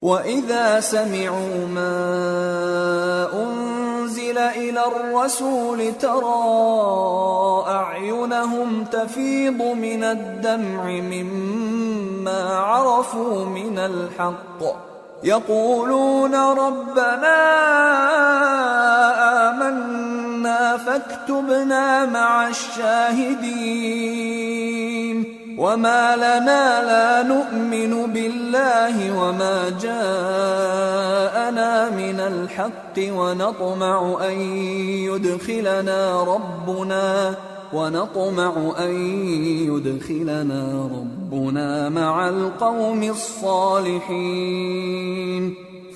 وَإِذَا سَمِعُوا مَا أُنزِلَ إِلَى الرَّسُولِ تَرَىٰ أَعْيُنَهُمْ تَفِيضُ مِنَ الدَّمْعِ مِمَّا عَرَفُوا مِنَ الْحَقِّ يَقُولُونَ رَبَّنَا آمَنَّا فَاكْتُبْنَا مَعَ الشَّاهِدِينَ وَمَا لَنَا لَا نُؤْمِنُ بِاللَّهِ وَمَا جَاءَنَا مِنَ الْحَقِّ وَنَطْمَعُ أَن يُدْخِلَنَا رَبُّنَا مَعَ الْقَوْمِ الصَّالِحِينَ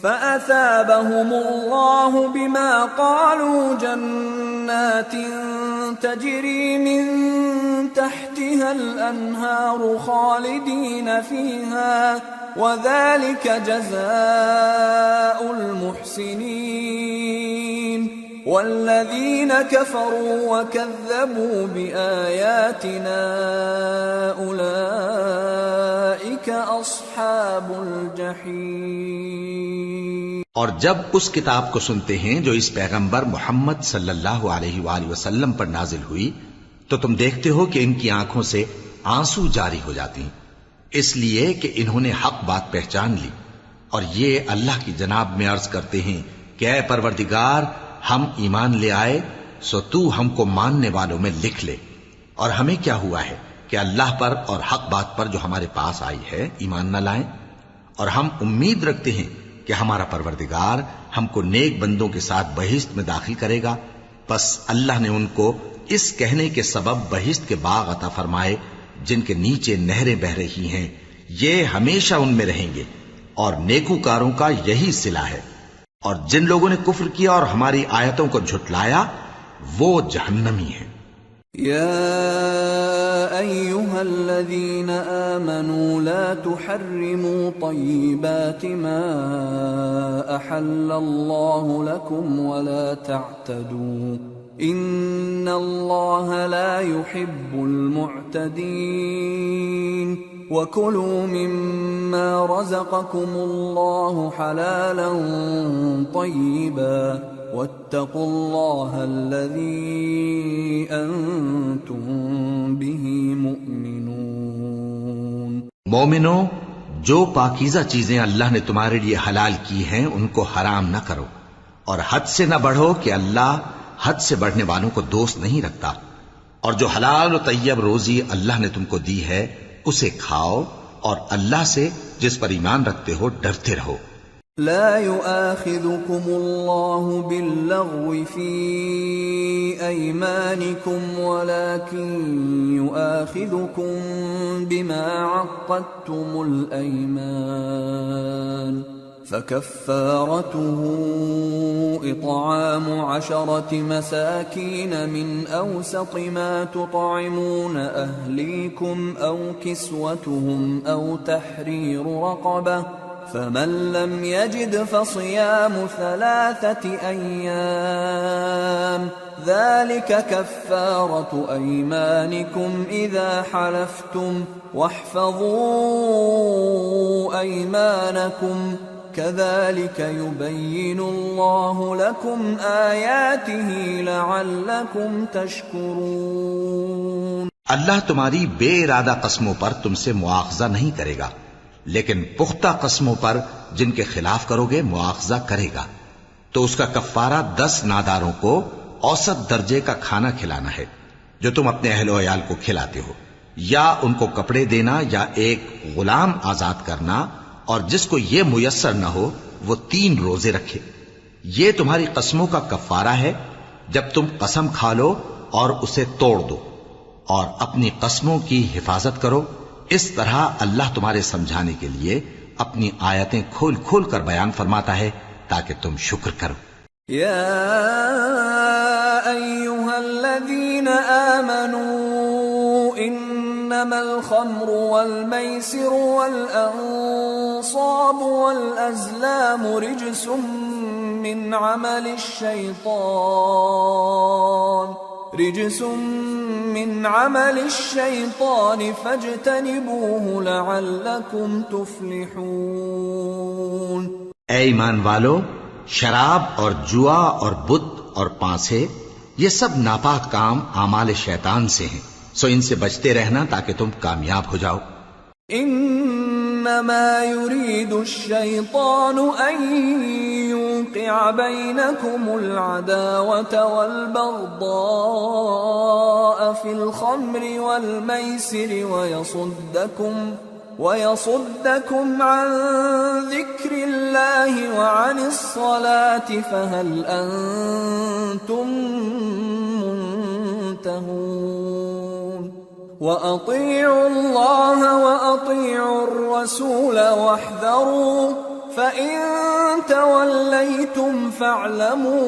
فَأَثَابَهُمُ اللَّهُ بِمَا قَالُوا جَنَّاتٍ تَجْرِي مِن تحتها الأنهار خالدين فيها وذلك جزاء المحسنين والذين كفروا وكذبوا بآياتنا أولئك أصحاب الجحيم۔ اور جب اس کتاب کو سنتے ہیں جو اس پیغمبر محمد صلی اللہ علیہ وآلہ وسلم پر نازل ہوئی تو تم دیکھتے ہو کہ ان کی آنکھوں سے آنسو جاری ہو جاتی ہیں، اس لیے کہ انہوں نے حق بات پہچان لی، اور یہ اللہ کی جناب میں عرض کرتے ہیں کہ اے پروردگار، ہم ایمان لے آئے سو تو ہم کو ماننے والوں میں لکھ لے، اور ہمیں کیا ہوا ہے کہ اللہ پر اور حق بات پر جو ہمارے پاس آئی ہے ایمان نہ لائیں، اور ہم امید رکھتے ہیں کہ ہمارا پروردگار ہم کو نیک بندوں کے ساتھ بہشت میں داخل کرے گا۔ پس اللہ نے ان کو اس کہنے کے سبب بہشت کے باغ عطا فرمائے جن کے نیچے نہریں بہ رہی ہیں، یہ ہمیشہ ان میں رہیں گے، اور نیکوکاروں کا یہی صلہ ہے۔ اور جن لوگوں نے کفر کیا اور ہماری آیتوں کو جھٹلایا وہ جہنمی ہیں۔ يا أيها الذين آمنوا لا تحرموا طيبات ما أحل الله لكم ولا تعتدوا إن الله لا يحب المعتدين وكلوا مما رزقكم الله حلالا طيبا واتقوا الله الذي أنتم به مؤمنون۔ مومنو، جو پاکیزہ چیزیں اللہ نے تمہارے لیے حلال کی ہیں ان کو حرام نہ کرو، اور حد سے نہ بڑھو کہ اللہ حد سے بڑھنے والوں کو دوست نہیں رکھتا، اور جو حلال و طیب روزی اللہ نے تم کو دی ہے اسے کھاؤ، اور اللہ سے جس پر ایمان رکھتے ہو ڈرتے رہو۔ لا يؤاخذكم الله باللغو في أيمانكم ولكن يؤاخذكم بما عقدتم الأيمان فكفارته إطعام 10 مساكين من أوسط ما تطعمون أهليكم أو كسوتهم أو تحرير رقبة فمن لم يجد فصيام 3 أيام ذلك كفارة أيمانكم إذا حلفتم واحفظوا أيمانكم كذلك يبين الله لكم آياته لعلكم تشكرون۔ اللہ تمہاری بے ارادہ قسموں پر تم سے مواخذہ نہیں کرے گا، لیکن پختہ قسموں پر جن کے خلاف کرو گے مواخذہ کرے گا، تو اس کا کفارہ 10 ناداروں کو اوسط درجے کا کھانا کھلانا ہے جو تم اپنے اہل و عیال کو کھلاتے ہو، یا ان کو کپڑے دینا یا ایک غلام آزاد کرنا، اور جس کو یہ میسر نہ ہو وہ 3 روزے رکھے۔ یہ تمہاری قسموں کا کفارہ ہے جب تم قسم کھا لو اور اسے توڑ دو، اور اپنی قسموں کی حفاظت کرو۔ اس طرح اللہ تمہارے سمجھانے کے لیے اپنی آیتیں کھول کھول کر بیان فرماتا ہے تاکہ تم شکر کرو۔ یا ایھا الذین آمنوا انما الخمر والمیسر والانصاب والازلام رجس من عمل الشیطان فاجتنبوه لعلکم تفلحون۔ اے ایمان والو، شراب اور جوا اور بت اور پانسے یہ سب ناپاک کام اعمال شیطان سے ہیں، سو ان سے بچتے رہنا تاکہ تم کامیاب ہو جاؤ۔ انما يريد الشيطان ان يوقع بينكم العداوة والبغضاء في الخمر والميسر ويصدكم عن ذكر الله وعن الصلاة فهل أنتم منتهون وأطيعوا الله وأطيعوا الرسول واحذروا فإن توليتم فاعلموا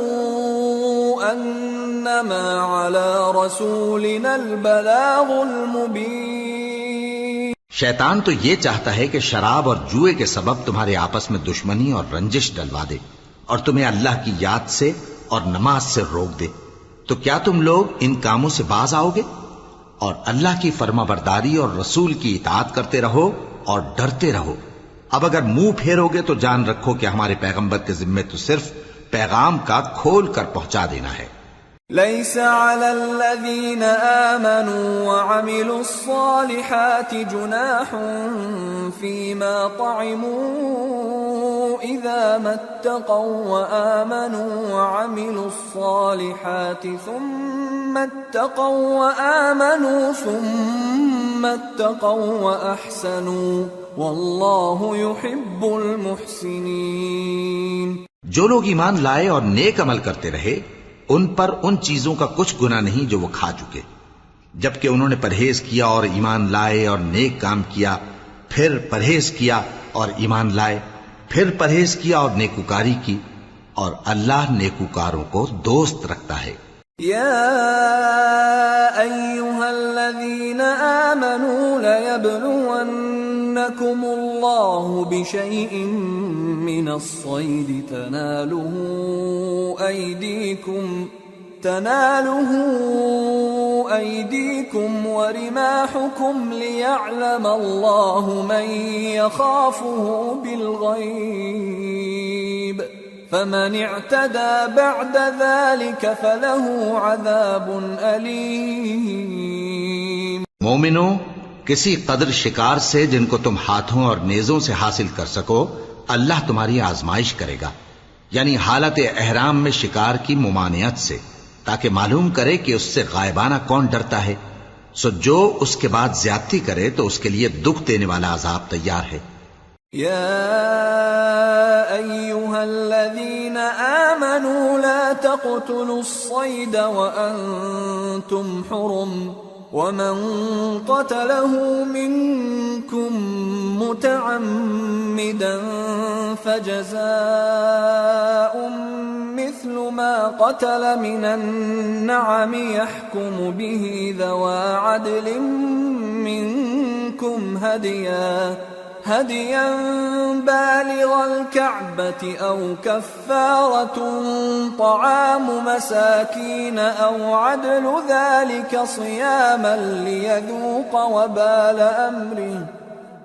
أنما على رسولنا البلاغ المبين۔ شیطان تو یہ چاہتا ہے کہ شراب اور جوئے کے سبب تمہارے آپس میں دشمنی اور رنجش ڈلوا دے اور تمہیں اللہ کی یاد سے اور نماز سے روک دے، تو کیا تم لوگ ان کاموں سے باز آؤ گے؟ اور اللہ کی فرما برداری اور رسول کی اطاعت کرتے رہو اور ڈرتے رہو۔ اب اگر منہ پھیرو گے تو جان رکھو کہ ہمارے پیغمبر کے ذمے تو صرف پیغام کا کھول کر پہنچا دینا ہے۔ ليس على الذين آمنوا وعملوا الصالحات جناح فيما طعموا إذا ما اتقوا وآمنوا وعملوا الصالحات ثم اتقوا وأحسنوا والله يحب المحسنين۔ جو لوگ ایمان لائے اور نیک عمل کرتے رہے ان پر ان چیزوں کا کچھ گناہ نہیں جو وہ کھا چکے، جبکہ انہوں نے پرہیز کیا اور ایمان لائے اور نیک کام کیا، پھر پرہیز کیا اور ایمان لائے، پھر پرہیز کیا اور نیکوکاری کی، اور اللہ نیکوکاروں کو دوست رکھتا ہے۔ يا أيها الذين آمنوا ليبلونكم الله بشيء من الصيد تناله أيديكم ورماحكم ليعلم الله من يخافه بالغيب فمن اعتدى بعد ذلك فله عذاب أليم۔ مومنو، کسی قدر شکار سے جن کو تم ہاتھوں اور نیزوں سے حاصل کر سکو اللہ تمہاری آزمائش کرے گا، یعنی حالت احرام میں شکار کی ممانعت سے، تاکہ معلوم کرے کہ اس سے غائبانہ کون ڈرتا ہے، سو جو اس کے بعد زیادتی کرے تو اس کے لیے دکھ دینے والا عذاب تیار ہے۔ يا أيها الذين آمنوا لا تقتلوا الصيد وأنتم حرم ومن قتله منكم متعمدا فجزاء مثل ما قتل من النعم يحكم به ذوى عدل منكم هديا بالغ الكعبة أو كفارة طعام مساكين أو عدل ذلك صياما ليذوق وبال أمره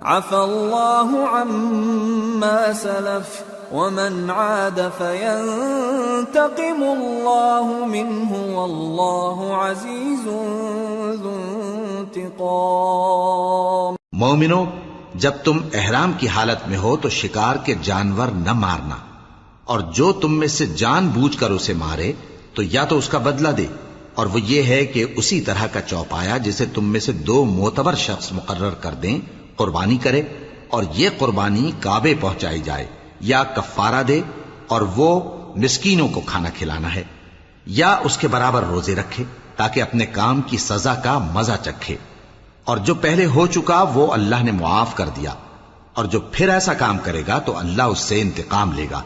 عفى الله عما سلف ومن عاد فينتقم الله منه والله عزيز ذو انتقام۔ مومنو، جب تم احرام کی حالت میں ہو تو شکار کے جانور نہ مارنا، اور جو تم میں سے جان بوجھ کر اسے مارے تو یا تو اس کا بدلہ دے، اور وہ یہ ہے کہ اسی طرح کا چوپایا جسے تم میں سے 2 معتبر شخص مقرر کر دیں قربانی کرے، اور یہ قربانی کعبے پہنچائی جائے، یا کفارہ دے اور وہ مسکینوں کو کھانا کھلانا ہے، یا اس کے برابر روزے رکھے تاکہ اپنے کام کی سزا کا مزہ چکھے، اور جو پہلے ہو چکا وہ اللہ نے معاف کر دیا، اور جو پھر ایسا کام کرے گا تو اللہ اس سے انتقام لے گا،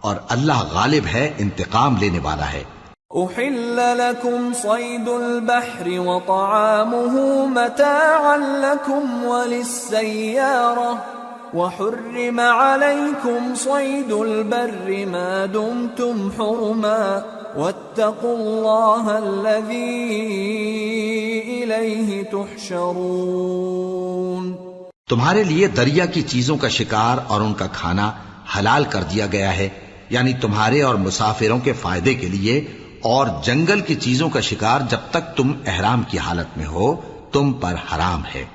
اور اللہ غالب ہے، انتقام لینے والا ہے۔ أحل لكم صيد البحر وطعامه متاعا لكم وللسيارة وحرم عليكم صيد البر ما دمتم حرما واتقوا الله الذي إليه تحشرون۔ تمہارے لیے دریا کی چیزوں کا شکار اور ان کا کھانا حلال کر دیا گیا ہے، یعنی تمہارے اور مسافروں کے فائدے کے لیے، اور جنگل کی چیزوں کا شکار جب تک تم احرام کی حالت میں ہو تم پر حرام ہے،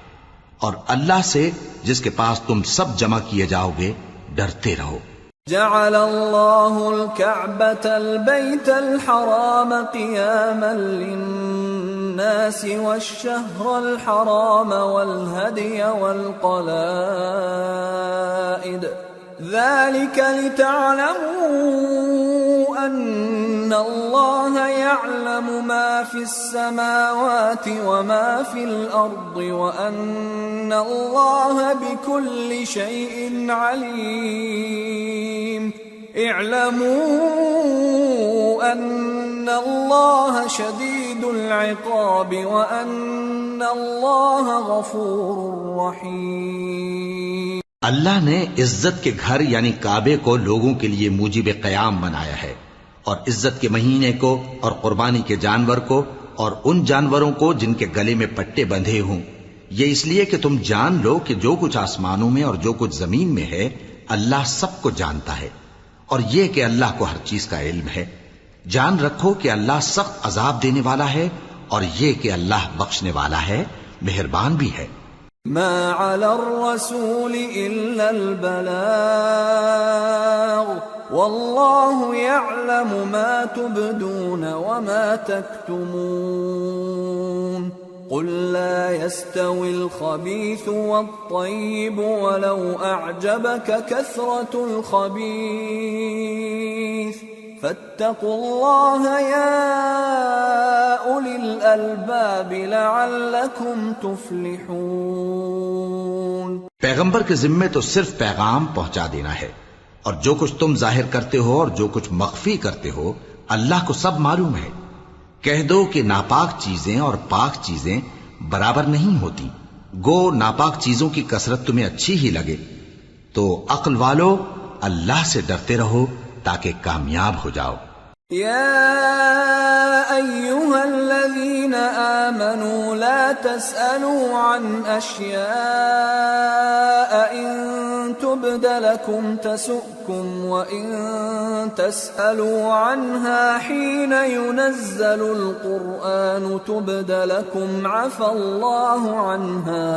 اور اللہ سے جس کے پاس تم سب جمع کیے جاؤ گے ڈرتے رہو۔ جعل الله الكعبة البيت الحرام قياما للناس والشهر الحرام والهدي والقلائد ذلك لتعلموا أن الله يعلم ما في السماوات وما في الأرض وأن الله بكل شيء عليم اعلموا أن الله شديد العقاب وأن الله غفور رحيم۔ اللہ نے عزت کے گھر یعنی کعبے کو لوگوں کے لیے موجب قیام بنایا ہے، اور عزت کے مہینے کو اور قربانی کے جانور کو اور ان جانوروں کو جن کے گلے میں پٹے بندھے ہوں، یہ اس لیے کہ تم جان لو کہ جو کچھ آسمانوں میں اور جو کچھ زمین میں ہے اللہ سب کو جانتا ہے، اور یہ کہ اللہ کو ہر چیز کا علم ہے۔ جان رکھو کہ اللہ سخت عذاب دینے والا ہے، اور یہ کہ اللہ بخشنے والا ہے، مہربان بھی ہے۔ ما على الرسول إلا البلاغ والله يعلم ما تبدون وما تكتمون قل لا يستوي الخبيث والطيب ولو أعجبك كثرة الخبيث فاتقوا الله يا أولي الألباب لعلكم تفلحون۔ پیغمبر کے ذمے تو صرف پیغام پہنچا دینا ہے، اور جو کچھ تم ظاہر کرتے ہو اور جو کچھ مخفی کرتے ہو اللہ کو سب معلوم ہے۔ کہہ دو کہ ناپاک چیزیں اور پاک چیزیں برابر نہیں ہوتی، گو ناپاک چیزوں کی کثرت تمہیں اچھی ہی لگے، تو عقل والو اللہ سے ڈرتے رہو تاکہ کامیاب ہو جاؤ۔ يا أيها الذين آمنوا لا تسألوا عن أشياء إن تبد لكم تسؤكم وإن تسألوا عنها حين ينزل القرآن تبد لكم عفى الله عنها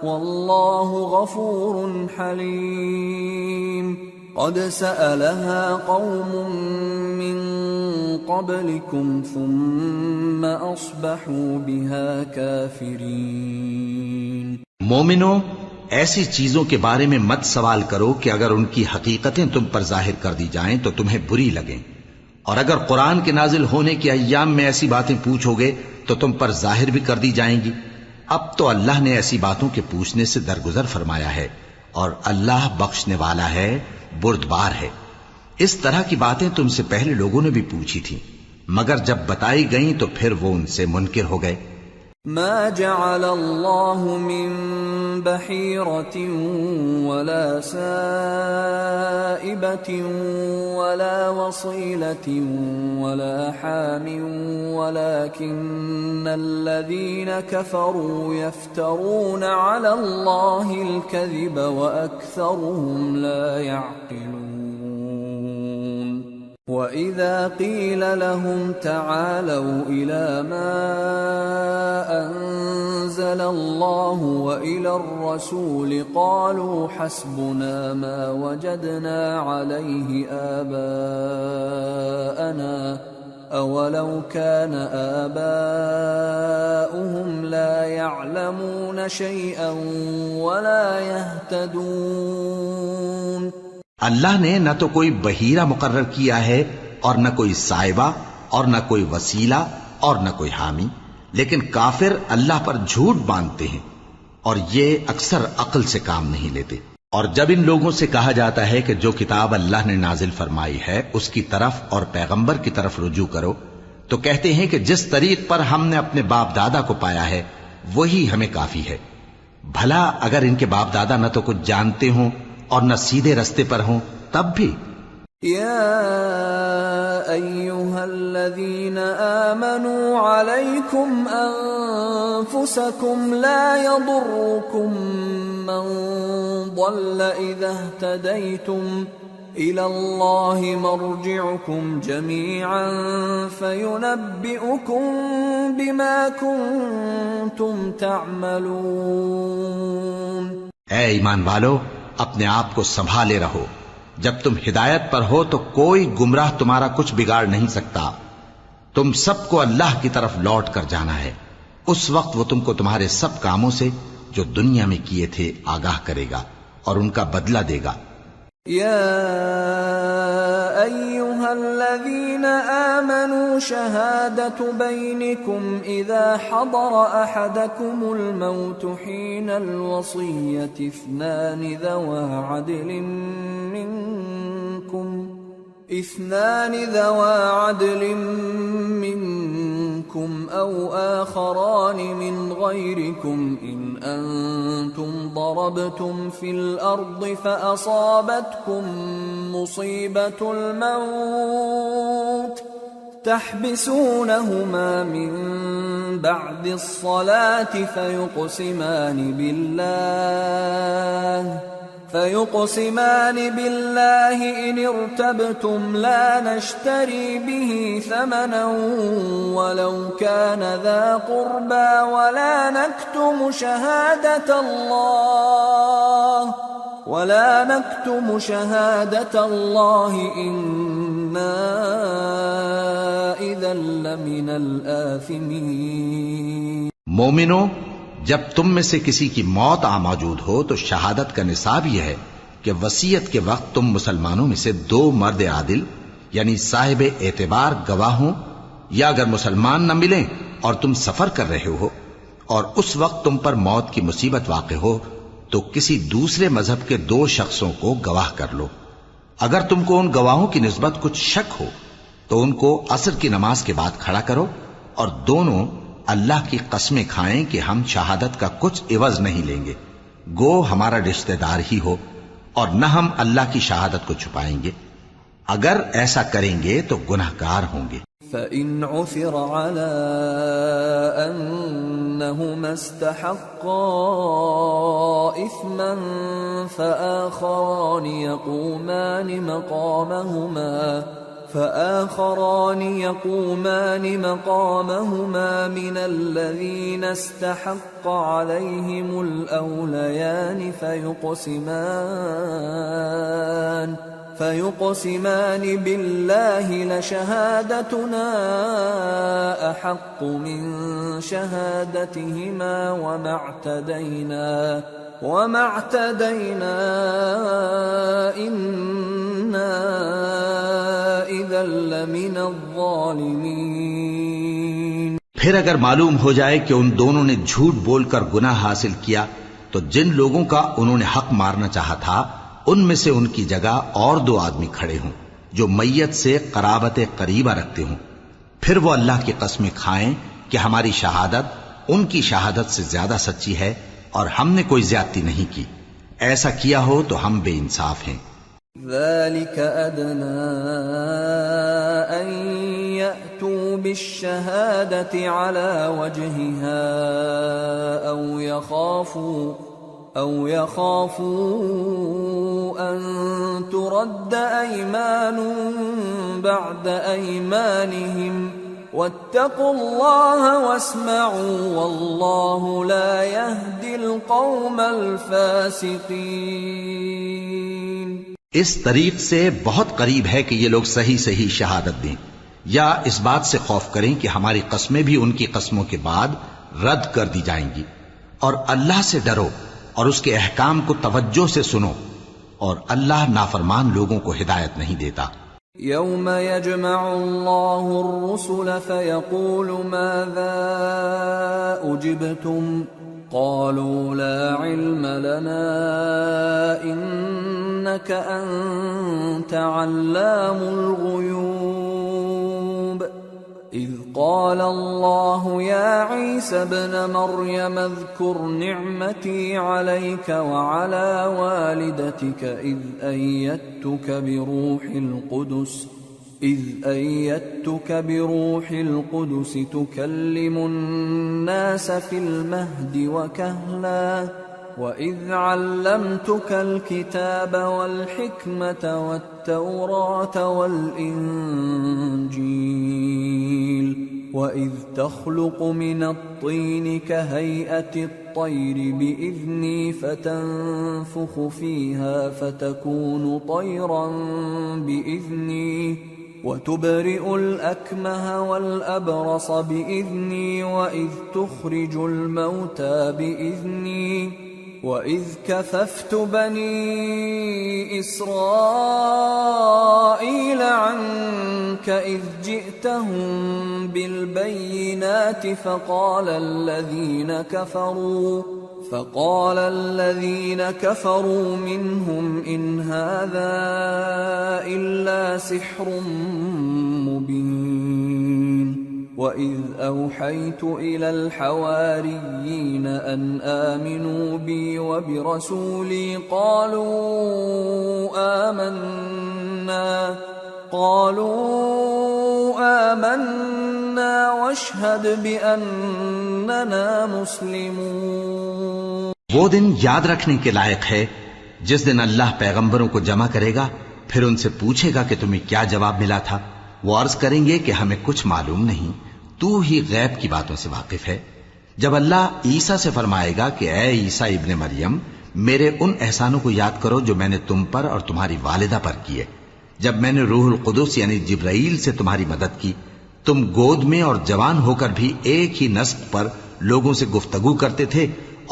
والله غفور حليم۔ قد سألها قوم من قبلكم ثم أصبحوا بها كافرين۔ مومنو، ایسی چیزوں کے بارے میں مت سوال کرو کہ اگر ان کی حقیقتیں تم پر ظاہر کر دی جائیں تو تمہیں بری لگیں، اور اگر قرآن کے نازل ہونے کے ایام میں ایسی باتیں پوچھو گے تو تم پر ظاہر بھی کر دی جائیں گی۔ اب تو اللہ نے ایسی باتوں کے پوچھنے سے درگزر فرمایا ہے، اور اللہ بخشنے والا ہے، بردبار ہے۔ اس طرح کی باتیں تم سے پہلے لوگوں نے بھی پوچھی تھی، مگر جب بتائی گئیں تو پھر وہ ان سے منکر ہو گئے۔ ما جعل الله من بحيرة ولا سائبة ولا وصيلة ولا حام ولكن الذين كفروا يفترون على الله الكذب وأكثرهم لا يعقلون۔ وَإِذَا قِيلَ لَهُمْ تَعَالَوْا إِلَى مَا أَنزَلَ اللَّهُ وَإِلَى الرَّسُولِ قَالُوا حَسْبُنَا مَا وَجَدْنَا عَلَيْهِ آبَاءَنَا أَوَلَوْ كَانَ آبَاؤُهُمْ لَا يَعْلَمُونَ شَيْئًا وَلَا يَهْتَدُونَ۔ اللہ نے نہ تو کوئی بحیرہ مقرر کیا ہے اور نہ کوئی سائبہ اور نہ کوئی وسیلہ اور نہ کوئی حامی، لیکن کافر اللہ پر جھوٹ باندھتے ہیں اور یہ اکثر عقل سے کام نہیں لیتے۔ اور جب ان لوگوں سے کہا جاتا ہے کہ جو کتاب اللہ نے نازل فرمائی ہے اس کی طرف اور پیغمبر کی طرف رجوع کرو، تو کہتے ہیں کہ جس طریق پر ہم نے اپنے باپ دادا کو پایا ہے وہی ہمیں کافی ہے۔ بھلا اگر ان کے باپ دادا نہ تو کچھ جانتے ہوں اور نہ سیدھے رستے پر ہوں تب بھی۔ یا ایھا الذین آمنوا علیکم انفسکم لا یضرکم من ضل اذا اہتدیتم إلى الله مرجعكم جميعا فينبئكم بما كنتم تعملون. اے ایمان والو، اپنے آپ کو سنبھالے رہو. جب تم ہدایت پر ہو تو کوئی گمراہ تمہارا کچھ بگاڑ نہیں سکتا. تم سب کو اللہ کی طرف لوٹ کر جانا ہے. اس وقت وہ تم کو تمہارے سب کاموں سے جو دنیا میں کیے تھے آگاہ کرے گا اور ان کا بدلہ دے گا. يا أيها الذين آمنوا شهادة بينكم إذا حضر أحدكم الموت حين الوصية اثنان ذوى عدل منكم أو آخران من غيركم إن أنتم ضربتم في الأرض فأصابتكم مصيبة الموت تحبسونهما من بعد الصلاة فيقسمان بالله إن ارتبتم لا نشتري به ثمنا ولو كان ذا قربى ولا نكتم شهادة الله إنا إذا لمن الآثمين. مومنو، جب تم میں سے کسی کی موت آ موجود ہو تو شہادت کا نصاب یہ ہے کہ وصیت کے وقت تم مسلمانوں میں سے 2 مرد عادل یعنی صاحب اعتبار گواہ ہوں، یا اگر مسلمان نہ ملیں اور تم سفر کر رہے ہو اور اس وقت تم پر موت کی مصیبت واقع ہو تو کسی دوسرے مذہب کے 2 شخصوں کو گواہ کر لو. اگر تم کو ان گواہوں کی نسبت کچھ شک ہو تو ان کو عصر کی نماز کے بعد کھڑا کرو اور دونوں اللہ کی قسمیں کھائیں کہ ہم شہادت کا کچھ عوض نہیں لیں گے، گو ہمارا رشتہ دار ہی ہو، اور نہ ہم اللہ کی شہادت کو چھپائیں گے. اگر ایسا کریں گے تو گناہگار ہوں گے. فَإِنْ عُثِرَ عَلَىٰ أَنَّهُمَا اسْتَحَقَّا إِثْمًا فآخران يقومان مقامهما من الذين استحق عليهم الأوليان فيقسمان بالله لشهادتنا أحق من شهادتهما وما اعتدينا إنا إذا لمن الظالمين. پھر اگر معلوم ہو جائے کہ ان دونوں نے جھوٹ بول کر گناہ حاصل کیا تو جن لوگوں کا انہوں نے حق مارنا چاہا تھا ان میں سے ان کی جگہ اور 2 آدمی کھڑے ہوں جو میت سے قرابت قریبہ رکھتے ہوں. پھر وہ اللہ کی قسمیں کھائیں کہ ہماری شہادت ان کی شہادت سے زیادہ سچی ہے اور ہم نے کوئی زیادتی نہیں کی. ایسا کیا ہو تو ہم بے انصاف ہیں. ذلك أدنى أن يأتوا بالشهادة على وجهها أو يخافوا أن ترد أيمان بعد أيمانهم واتقوا الله واسمعوا والله لا يهدي القوم الفاسقين. اس طریق سے بہت قریب ہے کہ یہ لوگ صحیح شہادت دیں، یا اس بات سے خوف کریں کہ ہماری قسمیں بھی ان کی قسموں کے بعد رد کر دی جائیں گی. اور اللہ سے ڈرو اور اس کے احکام کو توجہ سے سنو، اور اللہ نافرمان لوگوں کو ہدایت نہیں دیتا. يوم يجمع الله الرسل فيقول ماذا أجبتم قالوا لا علم لنا إنك أنت علام الغيوب. إذ قال الله يا عيسى ابن مريم اذكر نعمتي عليك وعلى والدتك إذ أيدتك بروح القدس تكلم الناس في المهد وكهلا وَإِذْ عَلَّمْتُكَ الْكِتَابَ وَالْحِكْمَةَ وَالتَّوْرَاةَ وَالْإِنْجِيلَ وَإِذْ تَخْلُقُ مِنَ الطِّينِ كَهَيْئَةِ الطَّيْرِ بِإِذْنِي فَتَنفُخُ فِيهَا فَتَكُونُ طَيْرًا بِإِذْنِي وَتُبْرِئُ الْأَكْمَهَ وَالْأَبْرَصَ بِإِذْنِي وَإِذْ تُخْرِجُ الْمَوْتَى بِإِذْنِي وَإِذْ كَفَفْتُ بَنِي إِسْرَائِيلَ عَنكَ إِذْ جِئْتَهُم بِالْبَيِّنَاتِ فَقَالَ الَّذِينَ كَفَرُوا مِنْهُمْ إِنْ هَذَا إِلَّا سِحْرٌ مُبِينٌ وَإِذْ أَوْحَيْتُ إِلَى الْحَوَارِيِّينَ أَنْ آمِنُوا بِي وَبِرَسُولِي قالوا آمنا واشهد بأننا مسلمون۔ وہ دن یاد رکھنے کے لائق ہے جس دن اللہ پیغمبروں کو جمع کرے گا، پھر ان سے پوچھے گا کہ تمہیں کیا جواب ملا تھا۔ وہ عرض کریں گے کہ ہمیں کچھ معلوم نہیں، تو ہی غیب کی باتوں سے واقف ہے۔ جب اللہ عیسیٰ سے فرمائے گا کہ اے عیسیٰ ابن مریم، میرے ان احسانوں کو یاد کرو جو میں نے تم پر اور تمہاری والدہ پر کیے، جب میں نے روح القدس یعنی جبرائیل سے تمہاری مدد کی، تم گود میں اور جوان ہو کر بھی ایک ہی نسق پر لوگوں سے گفتگو کرتے تھے،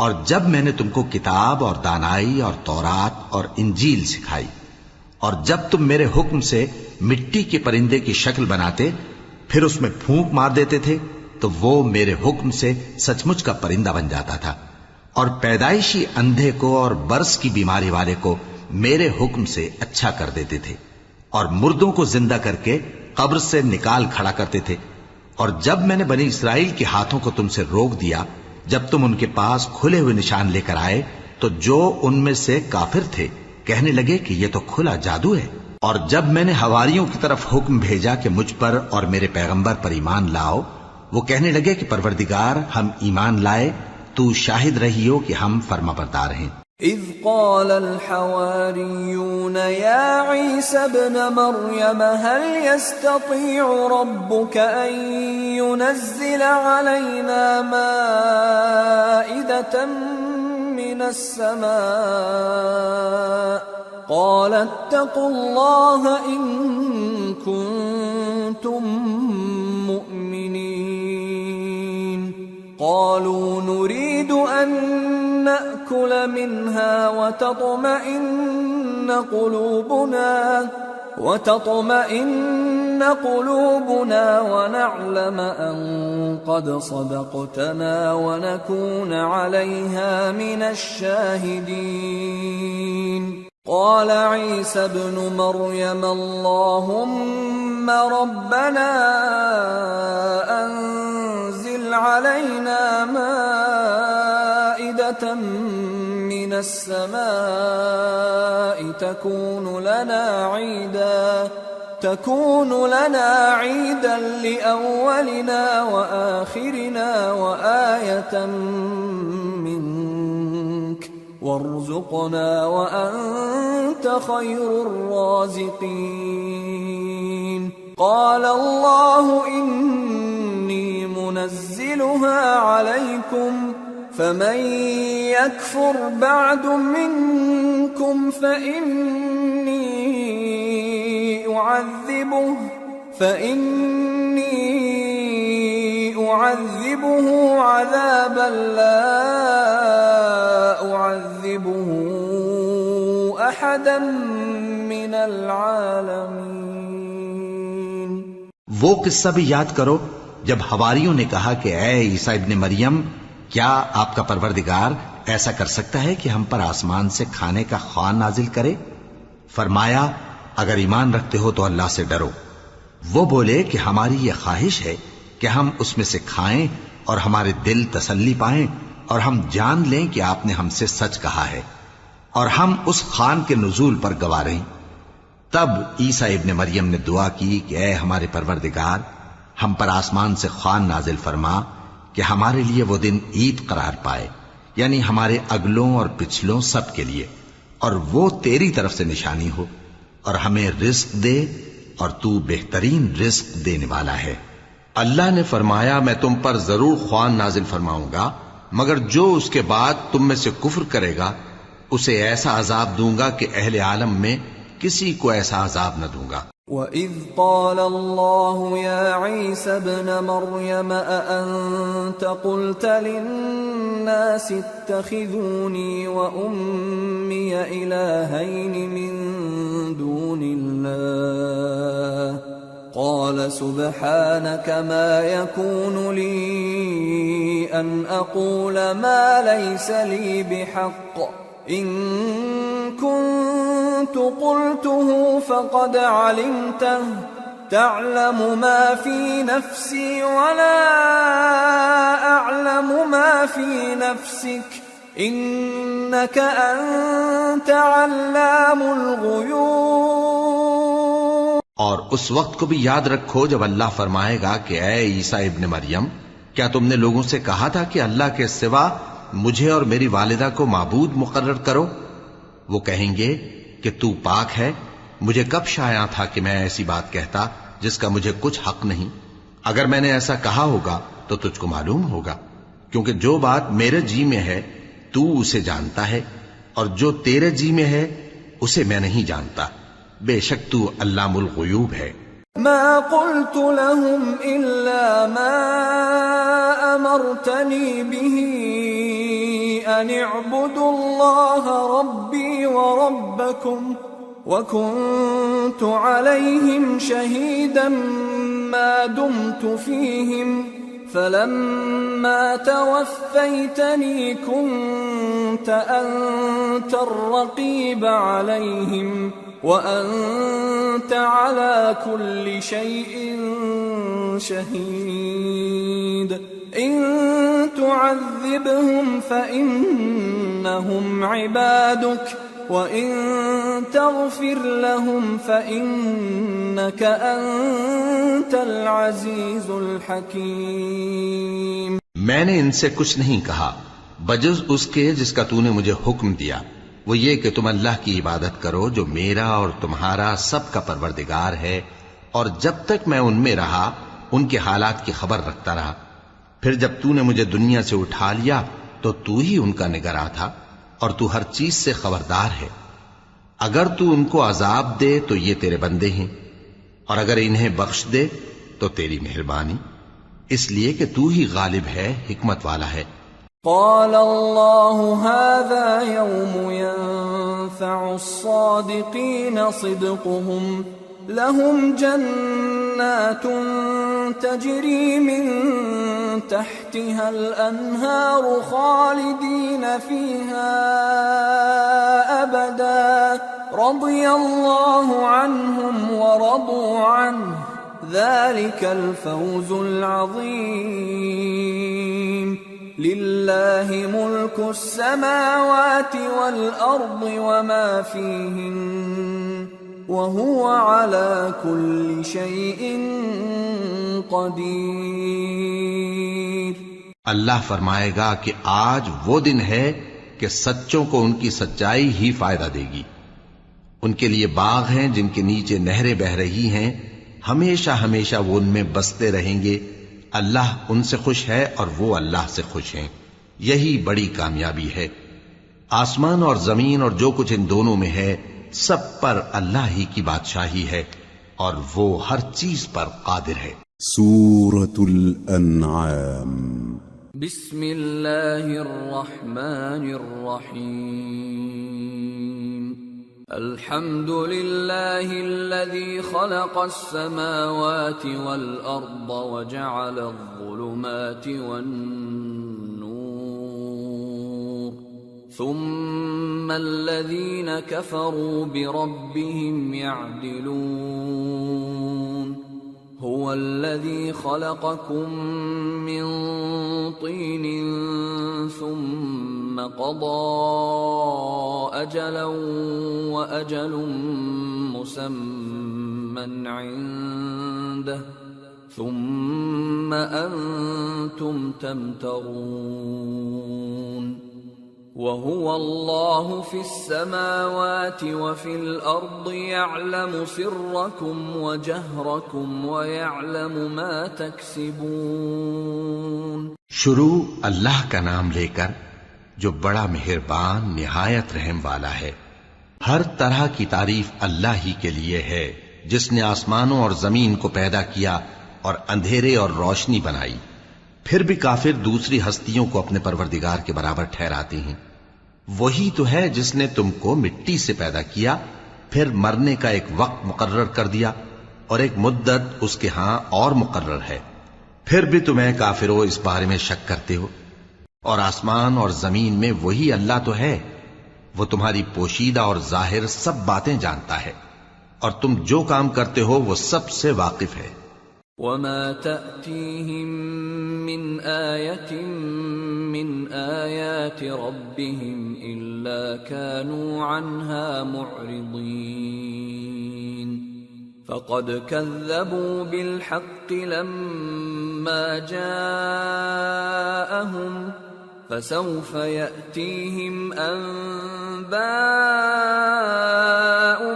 اور جب میں نے تم کو کتاب اور دانائی اور تورات اور انجیل سکھائی، اور جب تم میرے حکم سے مٹی کے پرندے کی شکل بناتے پھر اس میں پھونک مار دیتے تھے تو وہ میرے حکم سے سچ مچ کا پرندہ بن جاتا تھا، اور پیدائشی اندھے کو اور برس کی بیماری والے کو میرے حکم سے اچھا کر دیتے تھے، اور مردوں کو زندہ کر کے قبر سے نکال کھڑا کرتے تھے۔ اور جب میں نے بنی اسرائیل کے ہاتھوں کو تم سے روک دیا جب تم ان کے پاس کھلے ہوئے نشان لے کر آئے، تو جو ان میں سے کافر تھے کہنے لگے کہ یہ تو کھلا جادو ہے۔ اور جب میں نے حواریوں کی طرف حکم بھیجا کہ مجھ پر اور میرے پیغمبر پر ایمان لاؤ، وہ کہنے لگے کہ پروردگار ہم ایمان لائے، تو شاہد رہیو کہ ہم فرما بردار ہیں۔ اذ قال الحواريون يا عيسى ابن مريم هل يستطيع ربك أن ينزل علينا مائدة من السماء قال اتقوا الله إن كنتم مؤمنين قالوا نريد أن نأكل منها وتطمئن قلوبنا ونعلم أن قد صدقتنا ونكون عليها من الشاهدين قال عيسى ابن مريم اللهم ربنا أنزل علينا مائدة من السماء تكون لنا عيدا لأولنا وآخرنا وآية منك وارزقنا وأنت خير الرازقين قال الله إني منزلها عليكم فمن يكفر بعد منكم فإني أعذبه عذابا لا أعذبه أحدا من العالمين۔ وہ قصہ بھی یاد کرو جب حواریوں نے کہا کہ اے عیسیٰ ابن مریم، کیا آپ کا پروردگار ایسا کر سکتا ہے کہ ہم پر آسمان سے کھانے کا خوان نازل کرے؟ فرمایا اگر ایمان رکھتے ہو تو اللہ سے ڈرو۔ وہ بولے کہ ہماری یہ خواہش ہے کہ ہم اس میں سے کھائیں اور ہمارے دل تسلی پائیں اور ہم جان لیں کہ آپ نے ہم سے سچ کہا ہے اور ہم اس خوان کے نزول پر گواہ رہیں۔ تب عیسیٰ ابن مریم نے دعا کی کہ اے ہمارے پروردگار، ہم پر آسمان سے خوان نازل فرما کہ ہمارے لیے وہ دن عید قرار پائے، یعنی ہمارے اگلوں اور پچھلوں سب کے لیے، اور وہ تیری طرف سے نشانی ہو، اور ہمیں رزق دے، اور تو بہترین رزق دینے والا ہے۔ اللہ نے فرمایا میں تم پر ضرور خوان نازل فرماؤں گا، مگر جو اس کے بعد تم میں سے کفر کرے گا اسے ایسا عذاب دوں گا کہ اہل عالم میں کسی کو ایسا عذاب نہ دوں گا۔ وَإِذْ قَالَ اللَّهُ يَا عِيسَى ابْنَ مَرْيَمَ أَأَنْتَ قُلْتَ لِلنَّاسِ اتَّخِذُونِي وَأُمِّيَ إِلَٰهَيْنِ مِن دُونِ اللَّهِ قَالَ سُبْحَانَكَ مَا يَكُونُ لِي أَنْ أَقُولَ مَا لَيْسَ لِي بِحَقٍّ إِن كُنتُ قُلْتُهُ فَقَدْ عَلِمْتَهُ تَعْلَمُ مَا فِي نَفْسِي وَلَا أَعْلَمُ مَا فِي نَفْسِكَ إِنَّكَ أَنْتَ عَلَّامُ الْغُيُوبِ۔ اور اس وقت کو بھی یاد رکھو جب اللہ فرمائے گا کہ اے عیسیٰ ابن مریم، کیا تم نے لوگوں سے کہا تھا کہ اللہ کے سوا مجھے اور میری والدہ کو معبود مقرر کرو؟ وہ کہیں گے کہ تو پاک ہے، مجھے کب شایع تھا کہ میں ایسی بات کہتا جس کا مجھے کچھ حق نہیں۔ اگر میں نے ایسا کہا ہوگا تو تجھ کو معلوم ہوگا، کیونکہ جو بات میرے جی میں ہے تو اسے جانتا ہے، اور جو تیرے جی میں ہے اسے میں نہیں جانتا۔ بے شک تو علام الغیوب ہے۔ ما قلت لهم إلا ما أمرتني به أن اعبدوا الله ربي وربكم وكنت عليهم شهيدا ما دمت فيهم فلما توفيتني كنت أنت الرقيب عليهم وأنت على كل شيء شهيد إن تعذبهم فإنهم عبادك وإن تغفر لهم فإنك أنت العزيز الحكيم۔ میں نے ان سے کچھ نہیں کہا بجز اس کے جس کا تو نے مجھے حکم دیا، وہ یہ کہ تم اللہ کی عبادت کرو جو میرا اور تمہارا سب کا پروردگار ہے، اور جب تک میں ان میں رہا ان کے حالات کی خبر رکھتا رہا۔ پھر جب تو نے مجھے دنیا سے اٹھا لیا تو تو ہی ان کا نگراں تھا، اور تو ہر چیز سے خبردار ہے۔ اگر تو ان کو عذاب دے تو یہ تیرے بندے ہیں، اور اگر انہیں بخش دے تو تیری مہربانی، اس لیے کہ تو ہی غالب ہے، حکمت والا ہے۔ قال الله هذا يوم ينفع الصادقين صدقهم لهم جنات تجري من تحتها الأنهار خالدين فيها أبدا رضي الله عنهم ورضوا عنه ذلك الفوز العظيم لله ملك السماوات والأرض وما فيهن وهو على كل شيء قدير۔ اللہ فرمائے گا کہ آج وہ دن ہے کہ سچوں کو ان کی سچائی ہی فائدہ دے گی۔ ان کے لیے باغ ہیں جن کے نیچے نہریں بہ رہی ہیں، ہمیشہ ہمیشہ وہ ان میں بستے رہیں گے۔ اللہ ان سے خوش ہے اور وہ اللہ سے خوش ہیں، یہی بڑی کامیابی ہے۔ آسمان اور زمین اور جو کچھ ان دونوں میں ہے سب پر اللہ ہی کی بادشاہی ہے، اور وہ ہر چیز پر قادر ہے۔ سورة الأنعام۔ بسم اللہ الرحمن الرحیم۔ الحمد للہ الذی خلق السماوات والأرض وجعل الظلمات والنور ثم الذین کفروا بربهم يعدلون هو الذي خلقكم من طين ثم قضى أجلا وأجل مسمى عنده ثم أنتم تمترون وَهُوَ اللَّهُ فِي السَّمَاوَاتِ وَفِي الْأَرْضِ يَعْلَمُ سِرَّكُمْ وَجَهْرَكُمْ وَيَعْلَمُ مَا تَكْسِبُونَ۔ شروع اللہ کا نام لے کر جو بڑا مہربان نہایت رحم والا ہے۔ ہر طرح کی تعریف اللہ ہی کے لیے ہے جس نے آسمانوں اور زمین کو پیدا کیا اور اندھیرے اور روشنی بنائی۔ پھر بھی کافر دوسری ہستیوں کو اپنے پروردگار کے برابر ٹھہراتے ہیں۔ وہی تو ہے جس نے تم کو مٹی سے پیدا کیا، پھر مرنے کا ایک وقت مقرر کر دیا اور ایک مدت اس کے ہاں اور مقرر ہے، پھر بھی تمہیں کافروں اس بارے میں شک کرتے ہو۔ اور آسمان اور زمین میں وہی اللہ تو ہے، وہ تمہاری پوشیدہ اور ظاہر سب باتیں جانتا ہے، اور تم جو کام کرتے ہو وہ سب سے واقف ہے۔ وَمَا تَأْتِيهِم مِّنْ آيَةٍ مِّنْ آيَاتِ رَبِّهِمْ إِلَّا كَانُوا عَنْهَا مُعْرِضِينَ فَقَدْ كَذَّبُوا بِالْحَقِّ لَمَّا جَاءَهُمْ فَسَوْفَ يَأْتِيهِمْ أَنبَاءُ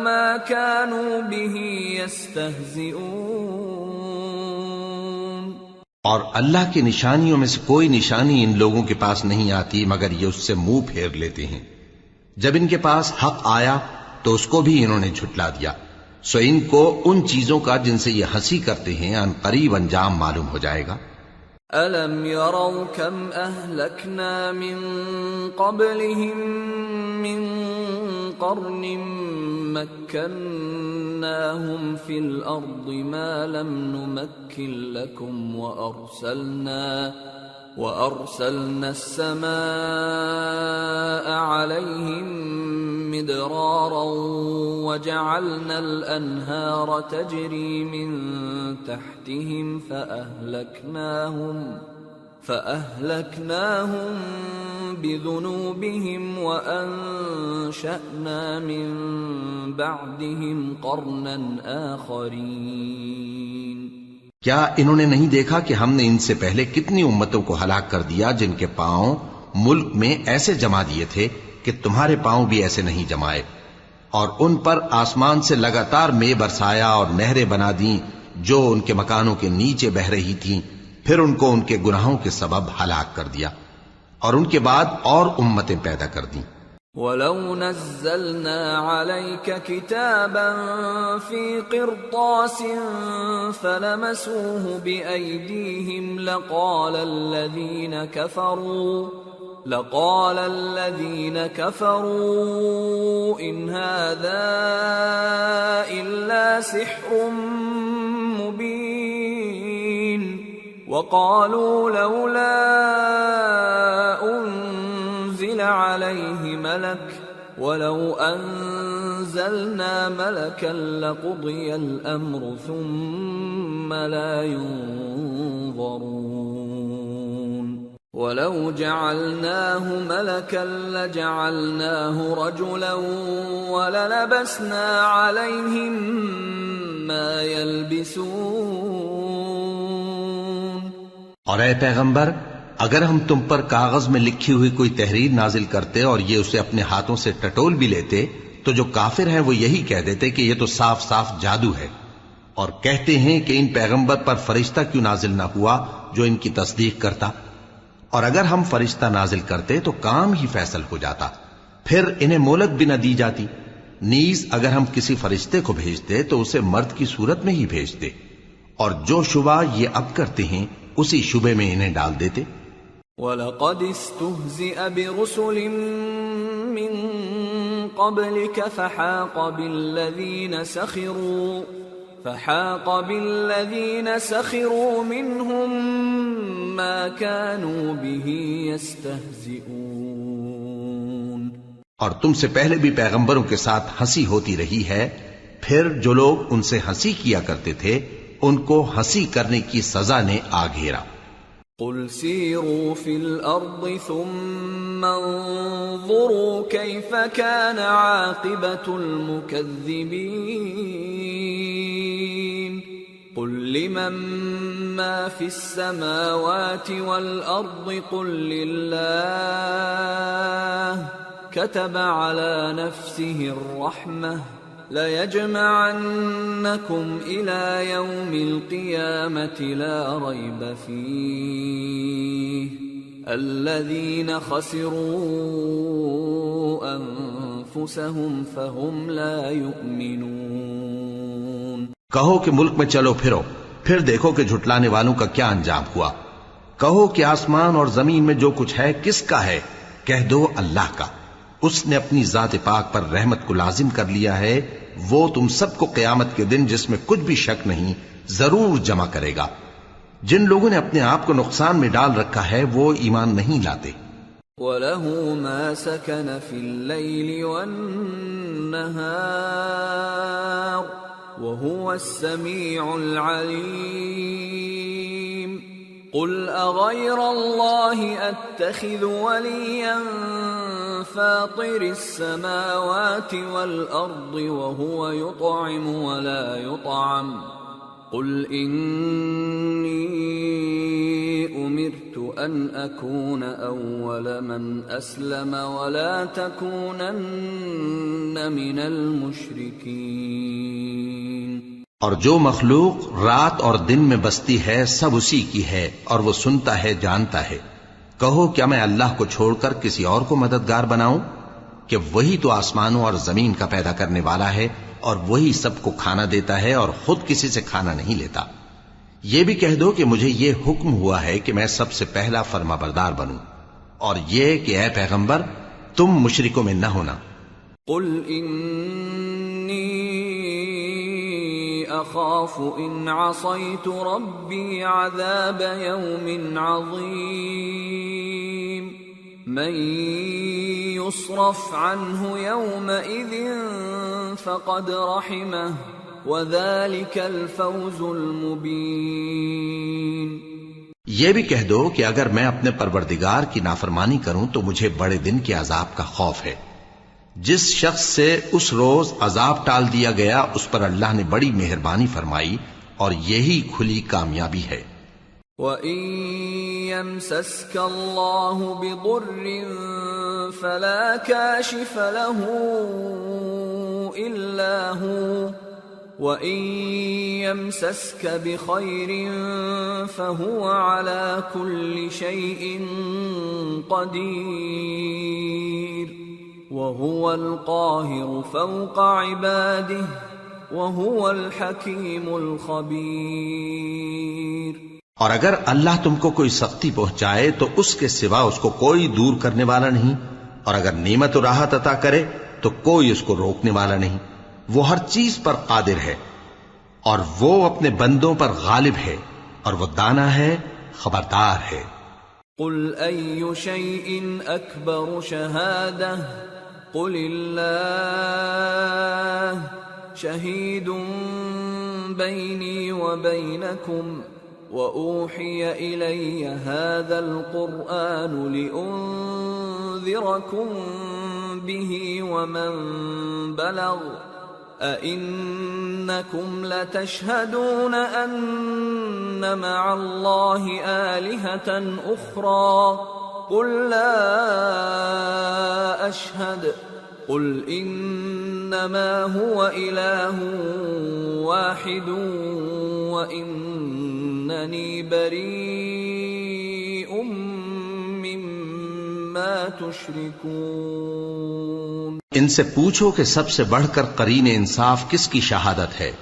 مَا كَانُوا بِهِ يَسْتَهْزِئُونَ۔ اور اللہ کی نشانیوں میں سے کوئی نشانی ان لوگوں کے پاس نہیں آتی مگر یہ اس سے منہ پھیر لیتے ہیں۔ جب ان کے پاس حق آیا تو اس کو بھی انہوں نے جھٹلا دیا، سو ان کو ان چیزوں کا جن سے یہ ہنسی کرتے ہیں ان قریب انجام معلوم ہو جائے گا۔ أَلَمْ يَرَوْا كَمْ أَهْلَكْنَا مِنْ قَبْلِهِمْ مِنْ قَرْنٍ مَكَّنَّاهُمْ فِي الْأَرْضِ مَا لَمْ نُمَكِّنْ لَكُمْ وَأَرْسَلْنَا السَّمَاءَ عَلَيْهِمْ مِدْرَارًا وَجَعَلْنَا الْأَنْهَارَ تَجْرِي مِنْ تَحْتِهِمْ فَأَهْلَكْنَاهُمْ بِذُنُوبِهِمْ وَأَنشَأْنَا مِنْ بَعْدِهِمْ قَرْنًا آخَرِينَ۔ کیا انہوں نے نہیں دیکھا کہ ہم نے ان سے پہلے کتنی امتوں کو ہلاک کر دیا جن کے پاؤں ملک میں ایسے جما دیے تھے کہ تمہارے پاؤں بھی ایسے نہیں جمائے، اور ان پر آسمان سے لگاتار مے برسایا اور نہریں بنا دیں جو ان کے مکانوں کے نیچے بہ رہی تھیں، پھر ان کو ان کے گناہوں کے سبب ہلاک کر دیا، اور ان کے بعد اور امتیں پیدا کر دیں۔ وَلَوْ نَزَّلْنَا عَلَيْكَ كِتَابًا فِي قِرْطَاسٍ فَلَمَسُوهُ بِأَيْدِيهِمْ لَقَالَ الَّذِينَ كَفَرُوا إِنْ هَذَا إِلَّا سِحْرٌ مُبِينٌ وَقَالُوا لَوْلَا أُنزِلَ عَلَيْهِ مَلَكٌ وَلَوْ أَنزَلْنَا مَلَكًا لَقُضِيَ الْأَمْرُ ثُمَّ لَا يُنظَرُونَ وَلَوْ جَعَلْنَاهُ مَلَكًا لَجَعَلْنَاهُ رَجُلًا وَلَلَبَسْنَا عَلَيْهِمْ مَا يَلْبِسُونَ۔ اور اے پیغمبر، اگر ہم تم پر کاغذ میں لکھی ہوئی کوئی تحریر نازل کرتے اور یہ اسے اپنے ہاتھوں سے ٹٹول بھی لیتے تو جو کافر ہیں وہ یہی کہہ دیتے کہ یہ تو صاف صاف جادو ہے، اور کہتے ہیں کہ ان پیغمبر پر فرشتہ کیوں نازل نہ ہوا جو ان کی تصدیق کرتا، اور اگر ہم فرشتہ نازل کرتے تو کام ہی فیصل ہو جاتا، پھر انہیں مہلت بھی نہ دی جاتی۔ نیز اگر ہم کسی فرشتے کو بھیجتے تو اسے مرد کی صورت میں ہی بھیجتے، اور جو شبہ یہ اب کرتے ہیں اسی شبے میں انہیں ڈال دیتے۔ وَلَقَدِ اسْتُهْزِئَ بِرُسُلٍ مِّن قَبْلِكَ فَحَاقَ بِالَّذِينَ سَخِرُوا مِنْهُمْ مَا كَانُوا بِهِ يَسْتَهْزِئُونَ۔ اور تم سے پہلے بھی پیغمبروں کے ساتھ ہنسی ہوتی رہی ہے، پھر جو لوگ ان سے ہنسی کیا کرتے تھے ان کو ہنسی کرنے کی سزا نے آ گھیرا۔ قُلْ سِيرُوا فِي الْأَرْضِ ثُمَّ انظُرُوا كَيْفَ كَانَ عَاقِبَةُ الْمُكَذِّبِينَ قُلْ لِمَن ما في السماوات والأرض قل لله كتب على نفسه الرحمة ليجمعنكم إلى يوم القيامة لا ريب فيه الذين خسروا أنفسهم فهم لا يؤمنون۔ کہو کہ ملک میں چلو پھرو، پھر دیکھو کہ جھٹلانے والوں کا کیا انجام ہوا۔ کہو کہ آسمان اور زمین میں جو کچھ ہے کس کا ہے؟ کہہ دو اللہ کا۔ اس نے اپنی ذات پاک پر رحمت کو لازم کر لیا ہے، وہ تم سب کو قیامت کے دن جس میں کچھ بھی شک نہیں ضرور جمع کرے گا۔ جن لوگوں نے اپنے آپ کو نقصان میں ڈال رکھا ہے وہ ایمان نہیں لاتے۔ وَلَهُ مَا سَكَنَ فِي اللَّيْلِ وَالنَّهَارِ وَهُوَ السَّمِيعُ الْعَلِيمُ۔ قُلْ أَغَيْرَ اللَّهِ أَتَّخِذُ وَلِيًّا فَاطِرِ السَّمَاوَاتِ وَالْأَرْضِ وَهُوَ يُطْعِمُ وَلَا يُطْعَمُ قُلْ إِنِّي أُمِرْتُ أَنْ أَكُونَ أَوَّلَ مَنْ أَسْلَمَ وَلَا تَكُونَنَّ مِنَ الْمُشْرِكِينَ۔ اور جو مخلوق رات اور دن میں بستی ہے سب اسی کی ہے اور وہ سنتا ہے جانتا ہے۔ کہو کیا میں اللہ کو چھوڑ کر کسی اور کو مددگار بناؤں؟ کہ وہی تو آسمانوں اور زمین کا پیدا کرنے والا ہے اور وہی سب کو کھانا دیتا ہے اور خود کسی سے کھانا نہیں لیتا۔ یہ بھی کہہ دو کہ مجھے یہ حکم ہوا ہے کہ میں سب سے پہلا فرما بردار بنوں، اور یہ کہ اے پیغمبر تم مشرکوں میں نہ ہونا۔ قل انی اخاف ان عصیت ربی عذاب یوم عظیم من يصرف عنه يومئذ فقد رحمه وذلك الفوز المبين۔ یہ بھی کہہ دو کہ اگر میں اپنے پروردگار کی نافرمانی کروں تو مجھے بڑے دن کے عذاب کا خوف ہے۔ جس شخص سے اس روز عذاب ٹال دیا گیا اس پر اللہ نے بڑی مہربانی فرمائی اور یہی کھلی کامیابی ہے۔ وَإِن يَمْسَسْكَ اللَّهُ بِضُرٍّ فَلَا كَاشِفَ لَهُ إِلَّا هُوَ وَإِن يَمْسَسْكَ بِخَيْرٍ فَهُوَ عَلَى كُلِّ شَيْءٍ قَدِيرٌ وَهُوَ الْقَاهِرُ فَوْقَ عِبَادِهِ وَهُوَ الْحَكِيمُ الْخَبِيرُ۔ اور اگر اللہ تم کو کوئی سختی پہنچائے تو اس کے سوا اس کو کوئی دور کرنے والا نہیں، اور اگر نعمت و راحت عطا کرے تو کوئی اس کو روکنے والا نہیں۔ وہ ہر چیز پر قادر ہے اور وہ اپنے بندوں پر غالب ہے اور وہ دانا ہے، خبردار ہے۔ قل أي شيء أكبر شهادة قل الله شهيد بيني وبينكم وأوحي إلي هذا القرآن لأنذركم به ومن بلغ أئنكم لتشهدون أن مع الله آلهة أخرى قل لا أشهد قل إنما هو إله واحد وإنني بريء مما تشركون۔ ان سے پوچھو کہ سب سے بڑھ کر قرین انصاف کس کی شہادت ہے؟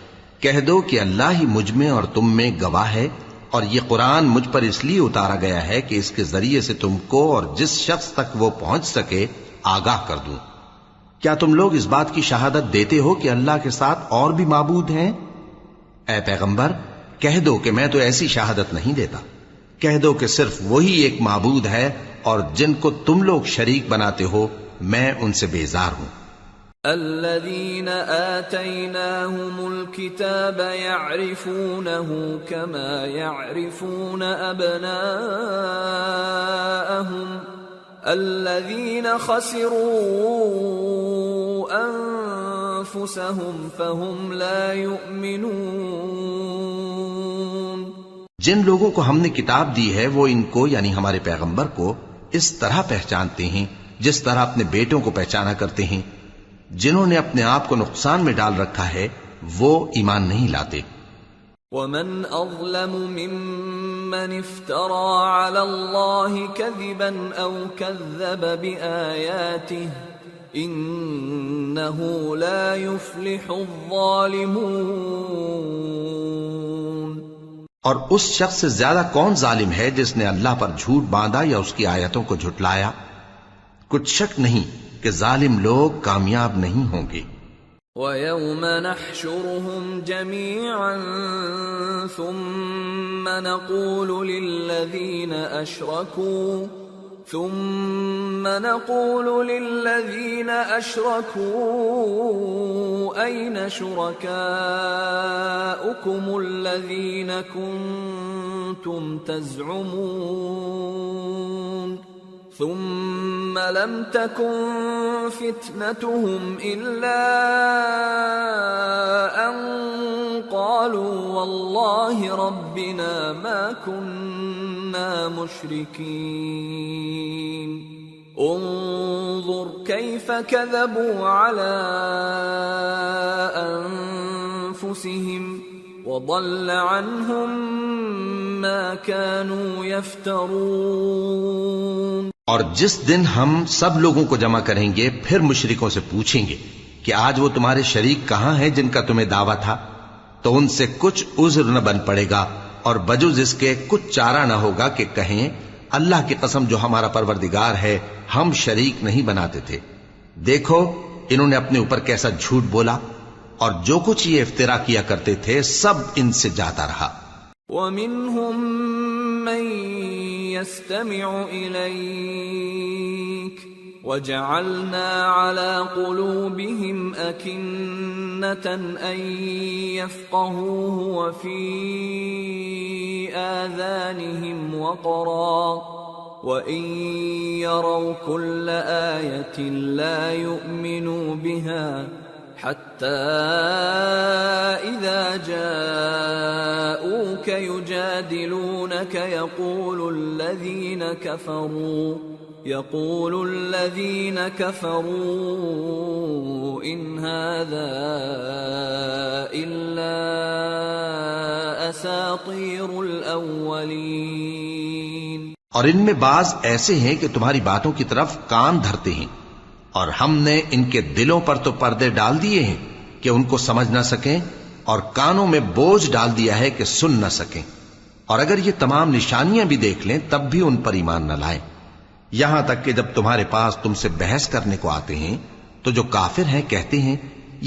کہہ دو کہ اللہ ہی مجھ میں اور تم میں گواہ ہے، اور یہ قرآن مجھ پر اس لیے اتارا گیا ہے کہ اس کے ذریعے سے تم کو اور جس شخص تک وہ پہنچ سکے آگاہ کر دوں۔ کیا تم لوگ اس بات کی شہادت دیتے ہو کہ اللہ کے ساتھ اور بھی معبود ہیں؟ اے پیغمبر کہہ دو کہ میں تو ایسی شہادت نہیں دیتا۔ کہہ دو کہ صرف وہی ایک معبود ہے اور جن کو تم لوگ شریک بناتے ہو میں ان سے بیزار ہوں۔ الذين آتيناهم الكتاب يعرفونه كما يعرفون أبناءهم الذين خسروا أنفسهم فهم لا يؤمنون۔ جن لوگوں کو ہم نے کتاب دی ہے وہ ان کو یعنی ہمارے پیغمبر کو اس طرح پہچانتے ہیں جس طرح اپنے بیٹوں کو پہچانا کرتے ہیں. جنہوں نے اپنے آپ کو نقصان میں ڈال رکھا ہے وہ ایمان نہیں لاتے. ومن أظلم ممن افترى على الله كذبا أو كذب بآياته إنه لا يفلح الظالمون. اور اس شخص سے زیادہ کون ظالم ہے جس نے اللہ پر جھوٹ باندھا یا اس کی آیتوں کو جھٹلایا؟ کچھ شک نہیں کہ ظالم لوگ کامیاب نہیں ہوں گے. وَيَوْمَ نَحْشُرُهُمْ جَمِيعًا ثُمَّ نَقُولُ لِلَّذِينَ أَشْرَكُوا أَيْنَ شُرَكَاؤُكُمُ الَّذِينَ كُنتُمْ تَزْعُمُونَ ثم لم تكن فتنتهم إلا أن قالوا والله ربنا ما كنا مشركين انظر كيف كذبوا على أنفسهم وضل عنهم ما كانوا يفترون. اور جس دن ہم سب لوگوں کو جمع کریں گے پھر مشرکوں سے پوچھیں گے کہ آج وہ تمہارے شریک کہاں ہیں جن کا تمہیں دعویٰ تھا، تو ان سے کچھ عذر نہ بن پڑے گا اور بجز اس کے کچھ چارہ نہ ہوگا کہ کہیں اللہ کی قسم جو ہمارا پروردگار ہے ہم شریک نہیں بناتے تھے. دیکھو انہوں نے اپنے اوپر کیسا جھوٹ بولا اور جو کچھ یہ افترا کیا کرتے تھے سب ان سے جاتا رہا. وَمِنْهُمْ مَنْ يَسْتَمِعُ إِلَيْكَ وَجَعَلْنَا عَلَى قُلُوبِهِمْ أَكِنَّةً أَنْ يَفْقَهُوهُ وَفِي آذَانِهِمْ وَقْرًا وَإِنْ يَرَوْا كُلَّ آيَةٍ لَا يُؤْمِنُوا بِهَا حتى إذا جاءوك يجادلونك يقول الذين كفروا إن هذا إلا أساطير الأولين. اور ان میں بعض ایسے ہیں کہ تمہاری باتوں کی طرف کان دھرتے ہیں اور ہم نے ان کے دلوں پر تو پردے ڈال دیے ہیں کہ ان کو سمجھ نہ سکیں اور کانوں میں بوجھ ڈال دیا ہے کہ سن نہ سکیں، اور اگر یہ تمام نشانیاں بھی دیکھ لیں تب بھی ان پر ایمان نہ لائیں. یہاں تک کہ جب تمہارے پاس تم سے بحث کرنے کو آتے ہیں تو جو کافر ہیں کہتے ہیں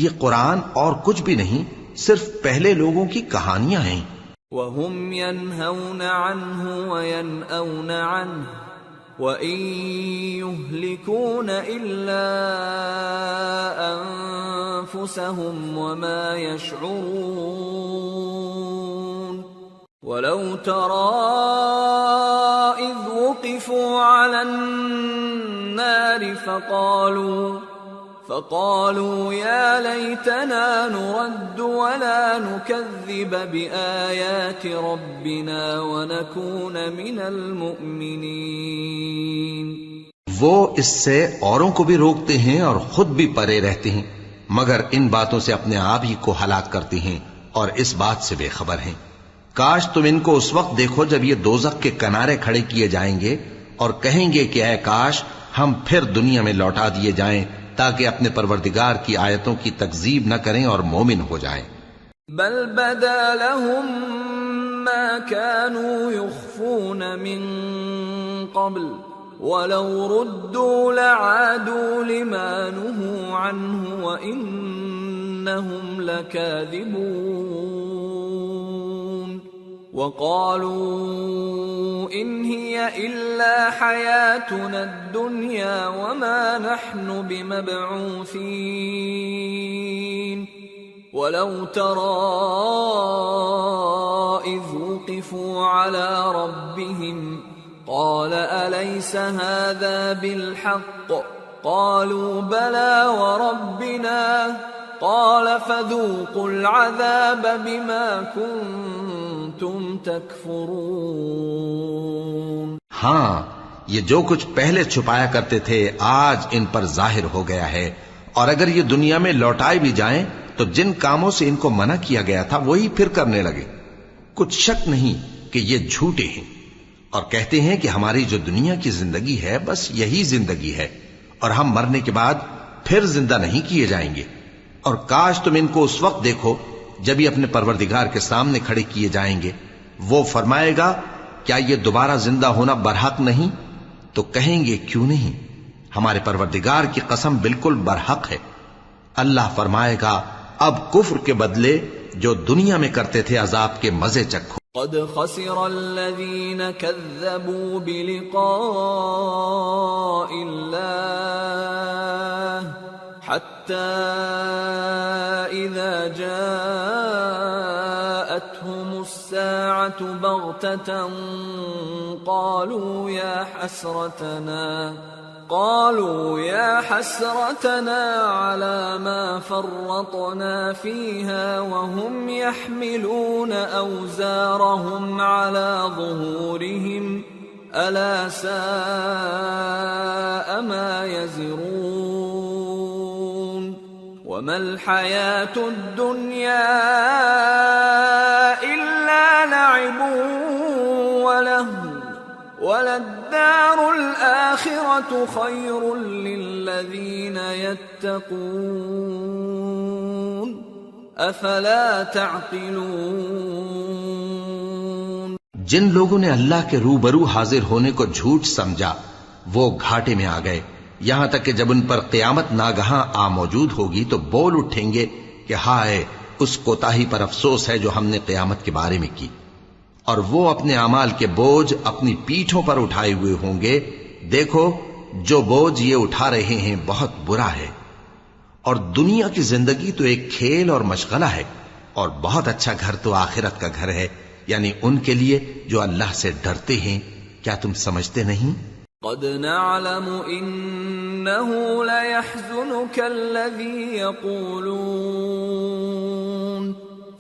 یہ قرآن اور کچھ بھی نہیں صرف پہلے لوگوں کی کہانیاں ہیں. وَهُمْ يَنْهَوْنَ عَنْهُ وَيَنْأَوْنَ عَنْهُ وَإِن يُهْلِكُونَ إِلَّا أَنفُسَهُمْ وَمَا يَشْعُرُونَ. وَلَوْ تَرَى إِذْ وُقِفُوا عَلَى النَّارِ فقالوا يا ليتنا نرد ولا نكذب بآيات ربنا ونكون من المؤمنين. وہ اس سے اوروں کو بھی روکتے ہیں اور خود بھی پرے رہتے ہیں مگر ان باتوں سے اپنے آپ ہی کو ہلاک کرتے ہیں اور اس بات سے بے خبر ہیں. کاش تم ان کو اس وقت دیکھو جب یہ دوزخ کے کنارے کھڑے کیے جائیں گے اور کہیں گے کہ اے کاش ہم پھر دنیا میں لوٹا دیے جائیں تاکہ اپنے پروردگار کی آیتوں کی تکذیب نہ کریں اور مومن ہو جائیں. بل بدا لهم ما كانوا يخفون من قبل ولو ردوا لعادوا لما نهوا عنه وإنهم لكاذبون. وقالوا إن هي إلا حياتنا الدنيا وما نحن بمبعوثين. ولو ترى إذ وقفوا على ربهم قال أليس هذا بالحق قالوا بلى وربنا قال فذوقوا العذاب بما كنتم تكفرون. ہاں، یہ جو کچھ پہلے چھپایا کرتے تھے آج ان پر ظاہر ہو گیا ہے، اور اگر یہ دنیا میں لوٹائے بھی جائیں تو جن کاموں سے ان کو منع کیا گیا تھا وہی پھر کرنے لگے. کچھ شک نہیں کہ یہ جھوٹے ہیں، اور کہتے ہیں کہ ہماری جو دنیا کی زندگی ہے بس یہی زندگی ہے، اور ہم مرنے کے بعد پھر زندہ نہیں کیے جائیں گے. اور کاش تم ان کو اس وقت دیکھو جب یہ اپنے پروردگار کے سامنے کھڑے کیے جائیں گے. وہ فرمائے گا کیا یہ دوبارہ زندہ ہونا برحق نہیں؟ تو کہیں گے کیوں نہیں، ہمارے پروردگار کی قسم بالکل برحق ہے. اللہ فرمائے گا اب کفر کے بدلے جو دنیا میں کرتے تھے عذاب کے مزے چکھو. قد خسر الذين كذبوا بلقاء الله حتى إذا جاءتهم الساعة بغتة قالوا يا حسرتنا على ما فرطنا فيها وهم يحملون أوزارهم على ظهورهم ألا ساء ما يزرون. وما الحياة الدنيا إلا لعب ولهو وللدار الآخرة خير للذين يتقون أفلا تعقلون. جن لوگوں نے اللہ کے روبرو حاضر ہونے کو جھوٹ سمجھا وہ گھاٹے میں آ گئے، یہاں تک کہ جب ان پر قیامت ناگہاں آ موجود ہوگی تو بول اٹھیں گے کہ ہائے اس کوتاہی پر افسوس ہے جو ہم نے قیامت کے بارے میں کی. اور وہ اپنے اعمال کے بوجھ اپنی پیٹھوں پر اٹھائے ہوئے ہوں گے. دیکھو جو بوجھ یہ اٹھا رہے ہیں بہت برا ہے. اور دنیا کی زندگی تو ایک کھیل اور مشغلہ ہے، اور بہت اچھا گھر تو آخرت کا گھر ہے، یعنی ان کے لیے جو اللہ سے ڈرتے ہیں. کیا تم سمجھتے نہیں؟ قد نعلم إنه ليحزنك الذي يقولون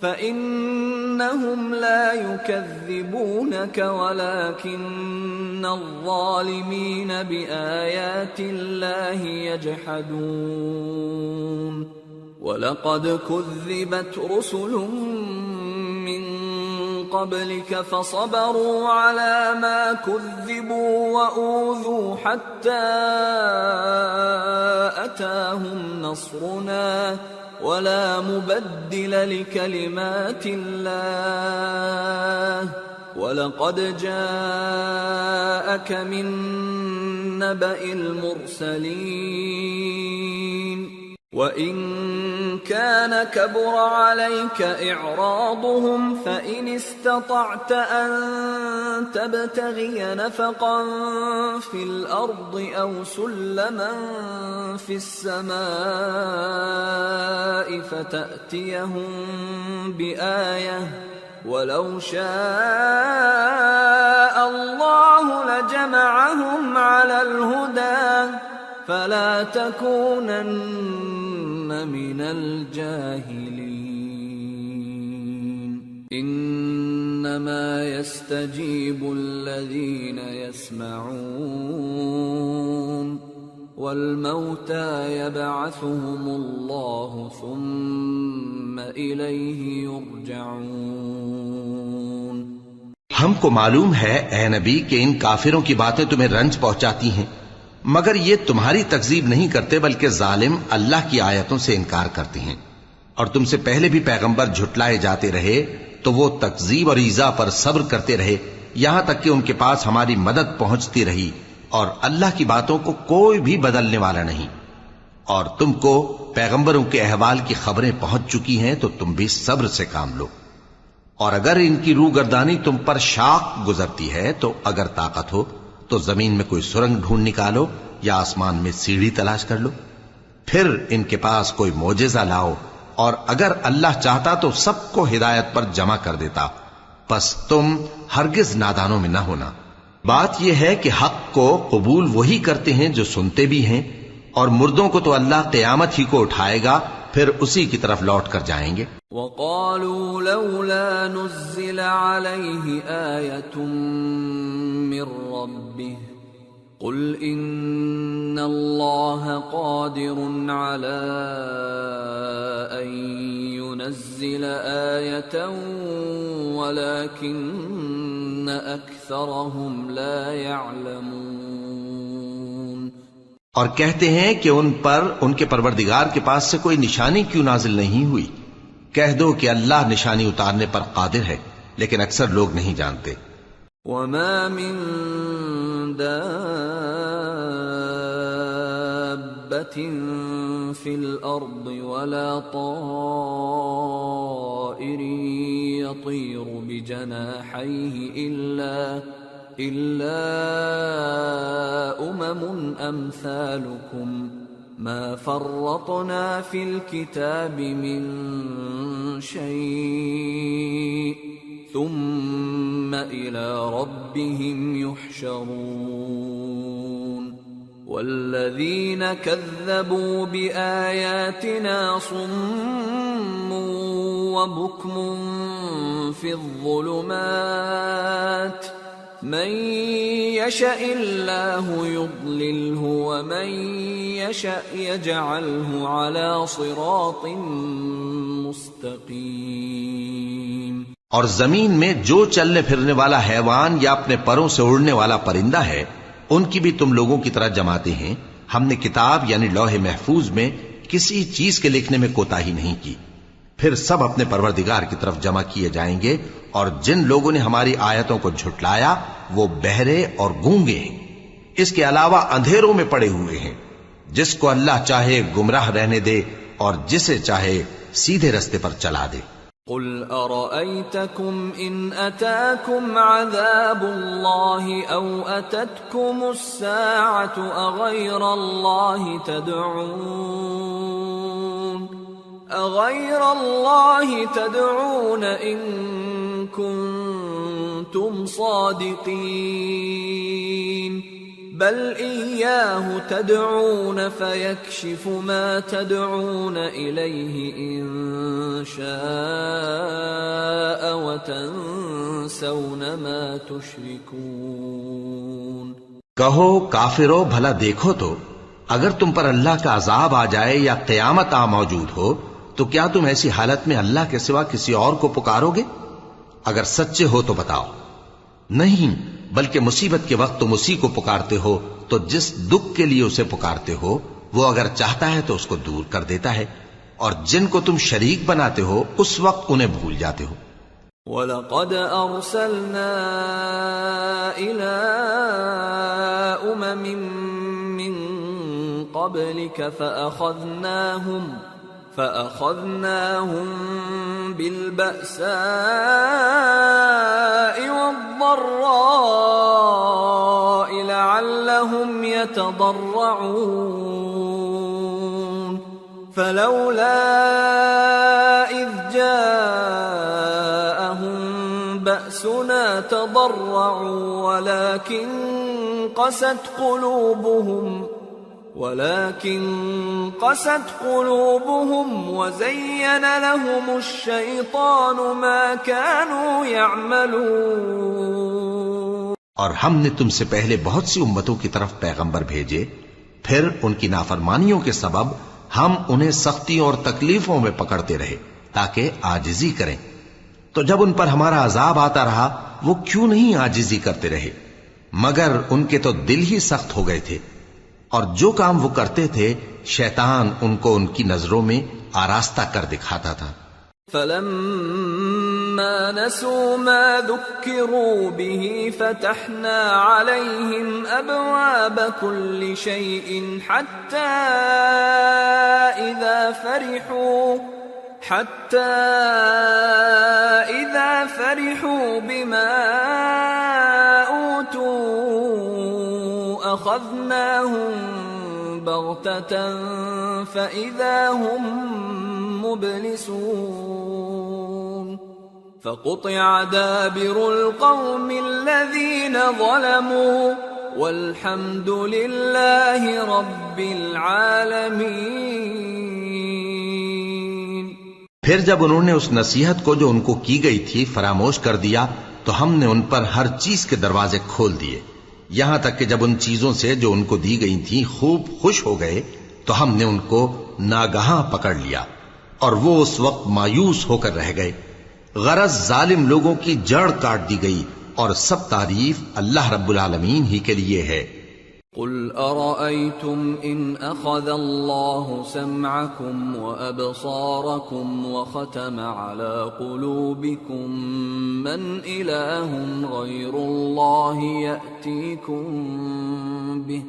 فإنهم لا يكذبونك ولكن الظالمين بآيات الله يجحدون. وَلَقَدْ كُذِّبَتْ رُسُلٌ مِّن قَبْلِكَ فَصَبَرُوا عَلَى مَا كُذِّبُوا وَأُوذُوا حَتَّى أَتَاهُمْ نَصْرُنَا وَلَا مُبَدِّلَ لِكَلِمَاتِ اللَّهِ وَلَقَدْ جَاءَكَ مِن نَّبَإِ الْمُرْسَلِينَ وَإِن كَانَ كَبُرَ عَلَيْكَ إِعْرَاضُهُمْ فَإِنِ اسْتَطَعْتَ أَن تَبْتَغِيَ نَفَقًا فِي الْأَرْضِ أَوْ سُلَّمًا فِي السَّمَاءِ فَتَأْتِيَهُم بِآيَةٍ وَلَوْ شَاءَ اللَّهُ لَجَمَعَهُمْ عَلَى الْهُدَى فَلَا تَكُونَنَّ مِنَ الْجَاهِلِينَ إِنَّمَا يَسْتَجِيبُ الَّذِينَ يَسْمَعُونَ وَالْمَوْتَى يَبْعَثُهُمُ اللَّهُ ثُمَّ إِلَيْهِ يُرْجَعُونَ. ہم کو معلوم ہے اے نبی کہ ان کافروں کی باتیں تمہیں رنج پہنچاتی ہیں، مگر یہ تمہاری تکذیب نہیں کرتے بلکہ ظالم اللہ کی آیتوں سے انکار کرتے ہیں. اور تم سے پہلے بھی پیغمبر جھٹلائے جاتے رہے تو وہ تکذیب اور ایذا پر صبر کرتے رہے یہاں تک کہ ان کے پاس ہماری مدد پہنچتی رہی، اور اللہ کی باتوں کو کوئی بھی بدلنے والا نہیں. اور تم کو پیغمبروں کے احوال کی خبریں پہنچ چکی ہیں تو تم بھی صبر سے کام لو. اور اگر ان کی روگردانی تم پر شاق گزرتی ہے تو اگر طاقت ہو تو زمین میں کوئی سرنگ ڈھونڈ نکالو یا آسمان میں سیڑھی تلاش کر لو، پھر ان کے پاس کوئی معجزہ لاؤ، اور اگر اللہ چاہتا تو سب کو ہدایت پر جمع کر دیتا، پس تم ہرگز نادانوں میں نہ ہونا. بات یہ ہے کہ حق کو قبول وہی کرتے ہیں جو سنتے بھی ہیں، اور مردوں کو تو اللہ قیامت ہی کو اٹھائے گا پھر اسی کی طرف لوٹ کر جائیں گے۔ وقالوا لولا نزل عليه آية من ربه قل إن الله قادر على أن ينزل آية ولكن أكثرهم لا يعلمون۔ اور کہتے ہیں کہ ان پر ان کے پروردگار کے پاس سے کوئی نشانی کیوں نازل نہیں ہوئی؟ کہہ دو کہ اللہ نشانی اتارنے پر قادر ہے، لیکن اکثر لوگ نہیں جانتے۔ وما من دابة في الأرض ولا طائر يطير بجناحيه إلا أمم أمثالكم ما فرطنا في الكتاب من شيء ثم إلى ربهم يحشرون والذين كذبوا بآياتنا صم وبكم في الظلمات من يشاء الله يضلله ومن يشاء يجعله على صراط مستقيم۔ اور زمین میں جو چلنے پھرنے والا حیوان یا اپنے پروں سے اڑنے والا پرندہ ہے، ان کی بھی تم لوگوں کی طرح جماتے ہیں۔ ہم نے کتاب یعنی لوح محفوظ میں کسی چیز کے لکھنے میں کوتاہی نہیں کی۔ پھر سب اپنے پروردگار کی طرف جمع کیے جائیں گے، اور جن لوگوں نے ہماری آیتوں کو جھٹلایا وہ بہرے اور گونگے ہیں، اس کے علاوہ اندھیروں میں پڑے ہوئے ہیں۔ جس کو اللہ چاہے گمراہ رہنے دے اور جسے چاہے سیدھے رستے پر چلا دے۔ قل أرأيتكم إن أتاكم عذاب الله أو أتتكم الساعة أغير الله تدعون إن كنتم صادقين بل إياه تدعون فيكشف ما تدعون إليه إن شاء وتنسون ما تشركون۔ کہو کافرو بھلا دیکھو تو اگر تم پر اللہ کا عذاب آ جائے یا قیامت آ موجود ہو تو کیا تم ایسی حالت میں اللہ کے سوا کسی اور کو پکارو گے؟ اگر سچے ہو تو بتاؤ۔ نہیں، بلکہ مصیبت کے وقت تم اسی کو پکارتے ہو تو جس دکھ کے لیے اسے پکارتے ہو وہ اگر چاہتا ہے تو اس کو دور کر دیتا ہے، اور جن کو تم شریک بناتے ہو اس وقت انہیں بھول جاتے ہو۔ وَلَقَدْ أَرْسَلْنَا إِلَىٰ أُمَمٍ مِّن قَبْلِكَ فَأَخَذْنَاهُمْ بِالْبَأْسَاءِ وَالضَّرَّاءِ لَعَلَّهُمْ يَتَضَرَّعُونَ فَلَوْلَا إِذْ جَاءَهُمْ بَأْسُنَا تَضَرَّعُوا وَلَكِنْ قست قلوبهم وزين لهم الشيطان ما كانوا يعملون۔ اور ہم نے تم سے پہلے بہت سی امتوں کی طرف پیغمبر بھیجے، پھر ان کی نافرمانیوں کے سبب ہم انہیں سختیوں اور تکلیفوں میں پکڑتے رہے تاکہ عاجزی کریں۔ تو جب ان پر ہمارا عذاب آتا رہا وہ کیوں نہیں عاجزی کرتے رہے، مگر ان کے تو دل ہی سخت ہو گئے تھے، اور جو کام وہ کرتے تھے شیطان ان کو ان کی نظروں میں آراستہ کر دکھاتا تھا۔ فَلَمَّا نَسُوا مَا ذُكِّرُوا بِهِ فَتَحْنَا عَلَيْهِمْ أَبْوَابَ كُلِّ شَيْءٍ حَتَّى إِذَا فَرِحُوا بِمَا أُوتُوا أَخَذْنَاهُمْ بَغْتَةً فَإِذَا هُمْ مُبْلِسُونَ فَقُطِعَ دَابِرُ الْقَوْمِ الَّذِينَ ظَلَمُوا وَالْحَمْدُ لِلَّهِ رَبِّ الْعَالَمِينَ۔ پھر جب انہوں نے اس نصیحت کو جو ان کو کی گئی تھی فراموش کر دیا تو ہم نے ان پر ہر چیز کے دروازے کھول دیے، یہاں تک کہ جب ان چیزوں سے جو ان کو دی گئی تھیں خوب خوش ہو گئے تو ہم نے ان کو ناگہاں پکڑ لیا اور وہ اس وقت مایوس ہو کر رہ گئے۔ غرض ظالم لوگوں کی جڑ کاٹ دی گئی، اور سب تعریف اللہ رب العالمین ہی کے لیے ہے۔ قل أرأيتم إن أخذ الله سمعكم وأبصاركم وختم على قلوبكم من إله غير الله يأتيكم به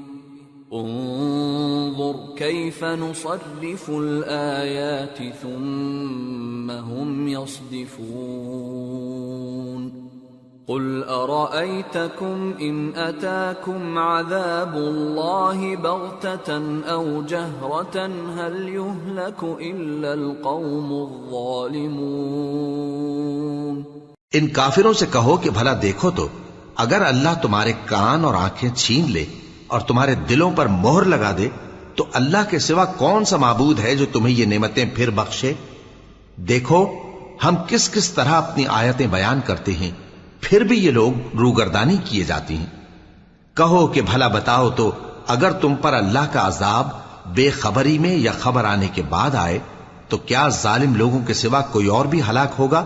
انظر كيف نصرف الآيات ثم هم يصدفون قل أرأيتكم إن أتاكم عذاب الله بغتة أو جهرة هل يهلك إلا القوم الظالمون۔ ان کافروں سے کہو کہ بھلا دیکھو تو اگر اللہ تمہارے کان اور آنکھیں چھین لے اور تمہارے دلوں پر مہر لگا دے تو اللہ کے سوا کون سا معبود ہے جو تمہیں یہ نعمتیں پھر بخشے؟ دیکھو ہم کس کس طرح اپنی آیتیں بیان کرتے ہیں، پھر بھی یہ لوگ روگردانی کیے جاتی ہیں۔ کہو کہ بھلا بتاؤ تو اگر تم پر اللہ کا عذاب بے خبری میں یا خبر آنے کے بعد آئے تو کیا ظالم لوگوں کے سوا کوئی اور بھی ہلاک ہوگا؟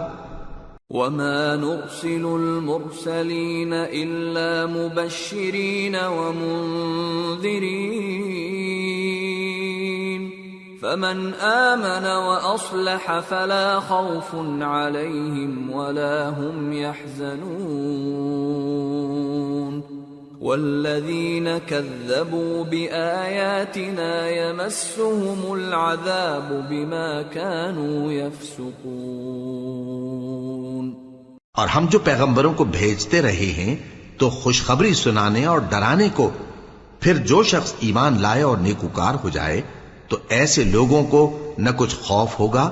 وَمَا نُرْسِلُ الْمُرْسَلِينَ إِلَّا مُبَشِّرِينَ وَمُنذِرِينَ فَمَنْ آمَنَ وَأَصْلَحَ فَلَا خَوْفٌ عَلَيْهِمْ وَلَا هُمْ يَحْزَنُونَ وَالَّذِينَ كَذَّبُوا بِآيَاتِنَا يَمَسُّهُمُ الْعَذَابُ بِمَا كَانُوا يَفْسُقُونَ۔ اور ہم جو پیغمبروں کو بھیجتے رہے ہیں تو خوشخبری سنانے اور ڈرانے کو، پھر جو شخص ایمان لائے اور نیکوکار ہو جائے تو ایسے لوگوں کو نہ کچھ خوف ہوگا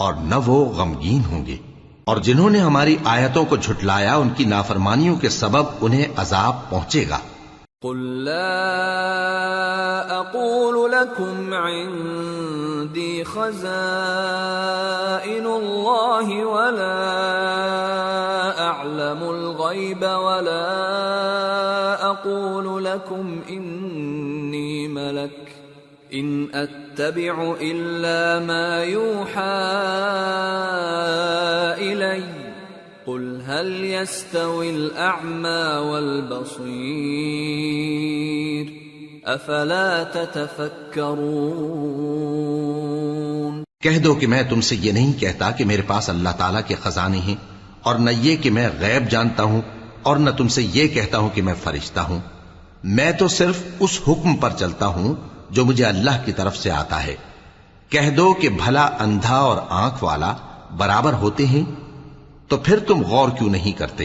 اور نہ وہ غمگین ہوں گے، اور جنہوں نے ہماری آیتوں کو جھٹلایا ان کی نافرمانیوں کے سبب انہیں عذاب پہنچے گا۔ قل لا اقول لكم عندي خزائن الله ولا اعلم الغيب ولا اقول لكم اني ملك ان اتبع الا ما يوحى الي قل هل يستوي الأعمى والبصير أفلا تتفكرون۔ کہہ دو کہ میں تم سے یہ نہیں کہتا کہ میرے پاس اللہ تعالیٰ کے خزانے ہیں، اور نہ یہ کہ میں غیب جانتا ہوں، اور نہ تم سے یہ کہتا ہوں کہ میں فرشتہ ہوں۔ میں تو صرف اس حکم پر چلتا ہوں جو مجھے اللہ کی طرف سے آتا ہے۔ کہہ دو کہ بھلا اندھا اور آنکھ والا برابر ہوتے ہیں؟ تو پھر تم غور کیوں نہیں کرتے؟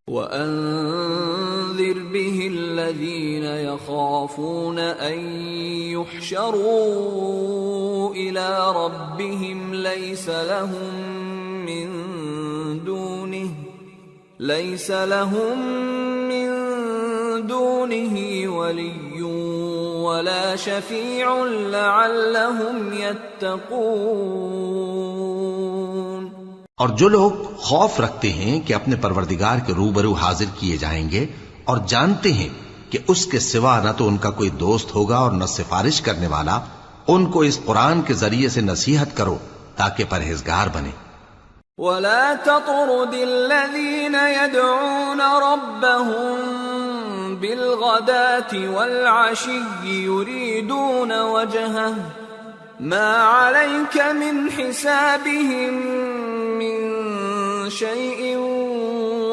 وَأَنذِرْ بِهِ الَّذِينَ يَخَافُونَ أَن يُحْشَرُوا إِلَى رَبِّهِمْ لَيْسَ لَهُم مِّن دُونِهِ وَلِيٌّ وَلَا شَفِيعٌ لَعَلَّهُمْ يَتَّقُونَ۔ اور جو لوگ خوف رکھتے ہیں کہ اپنے پروردگار کے روبرو حاضر کیے جائیں گے اور جانتے ہیں کہ اس کے سوا نہ تو ان کا کوئی دوست ہوگا اور نہ سفارش کرنے والا، ان کو اس قرآن کے ذریعے سے نصیحت کرو تاکہ پرہیزگار بنے۔ وَلَا تَطْرُدِ الَّذِينَ يَدْعُونَ رَبَّهُم بِالْغَدَاةِ وَالْعَشِيِّ يُرِيدُونَ وَجْهَهُ مَا عَلَيْكَ مِنْ حِسَابِهِمْ مِنْ شَيْءٍ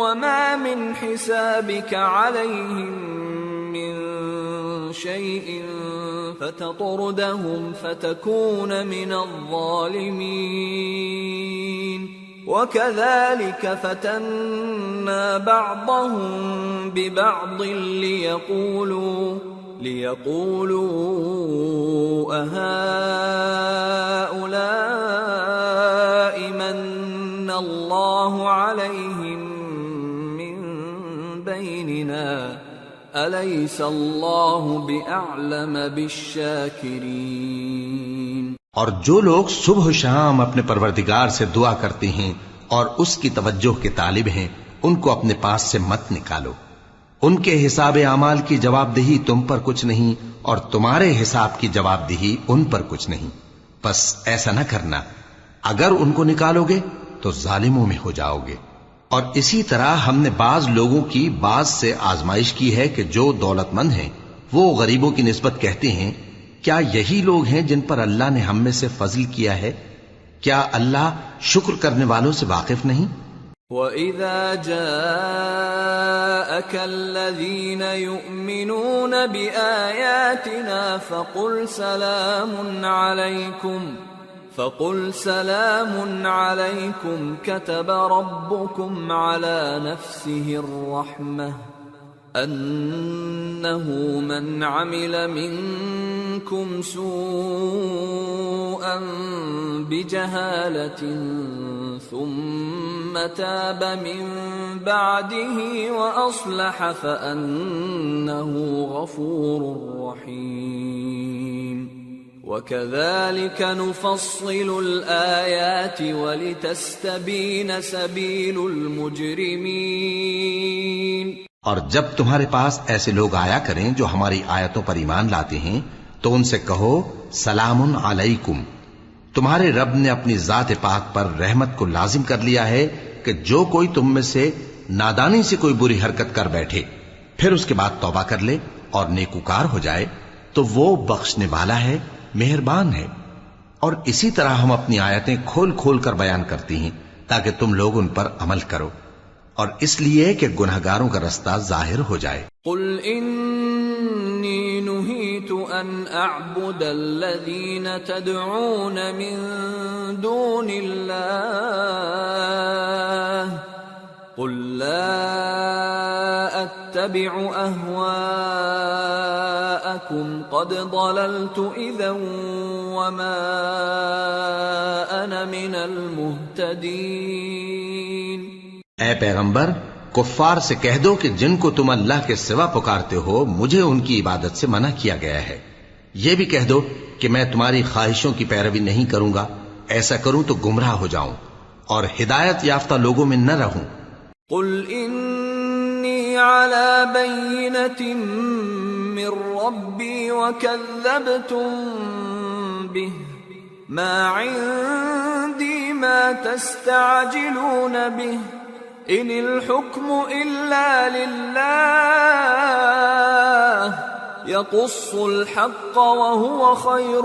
وَمَا مِنْ حِسَابِكَ عَلَيْهِمْ مِنْ شَيْءٍ فَتَطْرُدَهُمْ فَتَكُونَ مِنَ الظَّالِمِينَ وَكَذَلِكَ فَتَنَّا بَعْضَهُمْ بِبَعْضٍ لِيَقُولُوا أَهَؤُلَاءِ مَنَّ اللَّهُ عَلَيْهِمْ مِنْ بَيْنِنَا أَلَيْسَ اللَّهُ بِأَعْلَمَ بِالشَّاكِرِينَ۔ اور جو لوگ صبح و شام اپنے پروردگار سے دعا کرتے ہیں اور اس کی توجہ کے طالب ہیں، ان کو اپنے پاس سے مت نکالو۔ ان کے حساب اعمال کی جواب دہی تم پر کچھ نہیں، اور تمہارے حساب کی جواب دہی ان پر کچھ نہیں۔ بس ایسا نہ کرنا، اگر ان کو نکالو گے تو ظالموں میں ہو جاؤ گے۔ اور اسی طرح ہم نے بعض لوگوں کی بعض سے آزمائش کی ہے کہ جو دولت مند ہیں وہ غریبوں کی نسبت کہتے ہیں کیا یہی لوگ ہیں جن پر اللہ نے ہم میں سے فضل کیا ہے؟ کیا اللہ شکر کرنے والوں سے واقف نہیں؟ وَإِذَا جَاءَكَ الَّذِينَ يُؤْمِنُونَ بِآيَاتِنَا فَقُلْ سَلَامٌ عَلَيْكُمْ كَتَبَ رَبُّكُمْ عَلَى نَفْسِهِ الرَّحْمَةَ أَنَّهُ مَنْ عَمِلَ مِنْكُمْ سُوءًا بِجَهَالَةٍ ثُمَّ تَابَ مِنْ بَعْدِهِ وَأَصْلَحَ فَأَنَّهُ غَفُورٌ رَحِيمٌ وَكَذَلِكَ نُفَصِّلُ الْآيَاتِ وَلِتَسْتَبِينَ سَبِيلُ الْمُجْرِمِينَ۔ اور جب تمہارے پاس ایسے لوگ آیا کریں جو ہماری آیتوں پر ایمان لاتے ہیں تو ان سے کہو سلام علیکم، تمہارے رب نے اپنی ذات پاک پر رحمت کو لازم کر لیا ہے کہ جو کوئی تم میں سے نادانی سے کوئی بری حرکت کر بیٹھے پھر اس کے بعد توبہ کر لے اور نیکوکار ہو جائے تو وہ بخشنے والا ہے، مہربان ہے۔ اور اسی طرح ہم اپنی آیتیں کھول کھول کر بیان کرتی ہیں تاکہ تم لوگ ان پر عمل کرو، اور اس لیے کہ گنہگاروں کا رستہ ظاہر ہو جائے۔ قل انی نہیت ان اعبد الذین تدعون من دون اللہ قل لا اتبع اہواءکم قد ضللت اذا وما انا من المہتدین۔ اے پیغمبر، کفار سے کہہ دو کہ جن کو تم اللہ کے سوا پکارتے ہو مجھے ان کی عبادت سے منع کیا گیا ہے۔ یہ بھی کہہ دو کہ میں تمہاری خواہشوں کی پیروی نہیں کروں گا، ایسا کروں تو گمراہ ہو جاؤں اور ہدایت یافتہ لوگوں میں نہ رہوں۔ قل انی علی بینۃ من ربی وکذبتم بہ ما عندی ما تستعجلون بہ ان الحکم الا للہ یقص الحق وهو خیر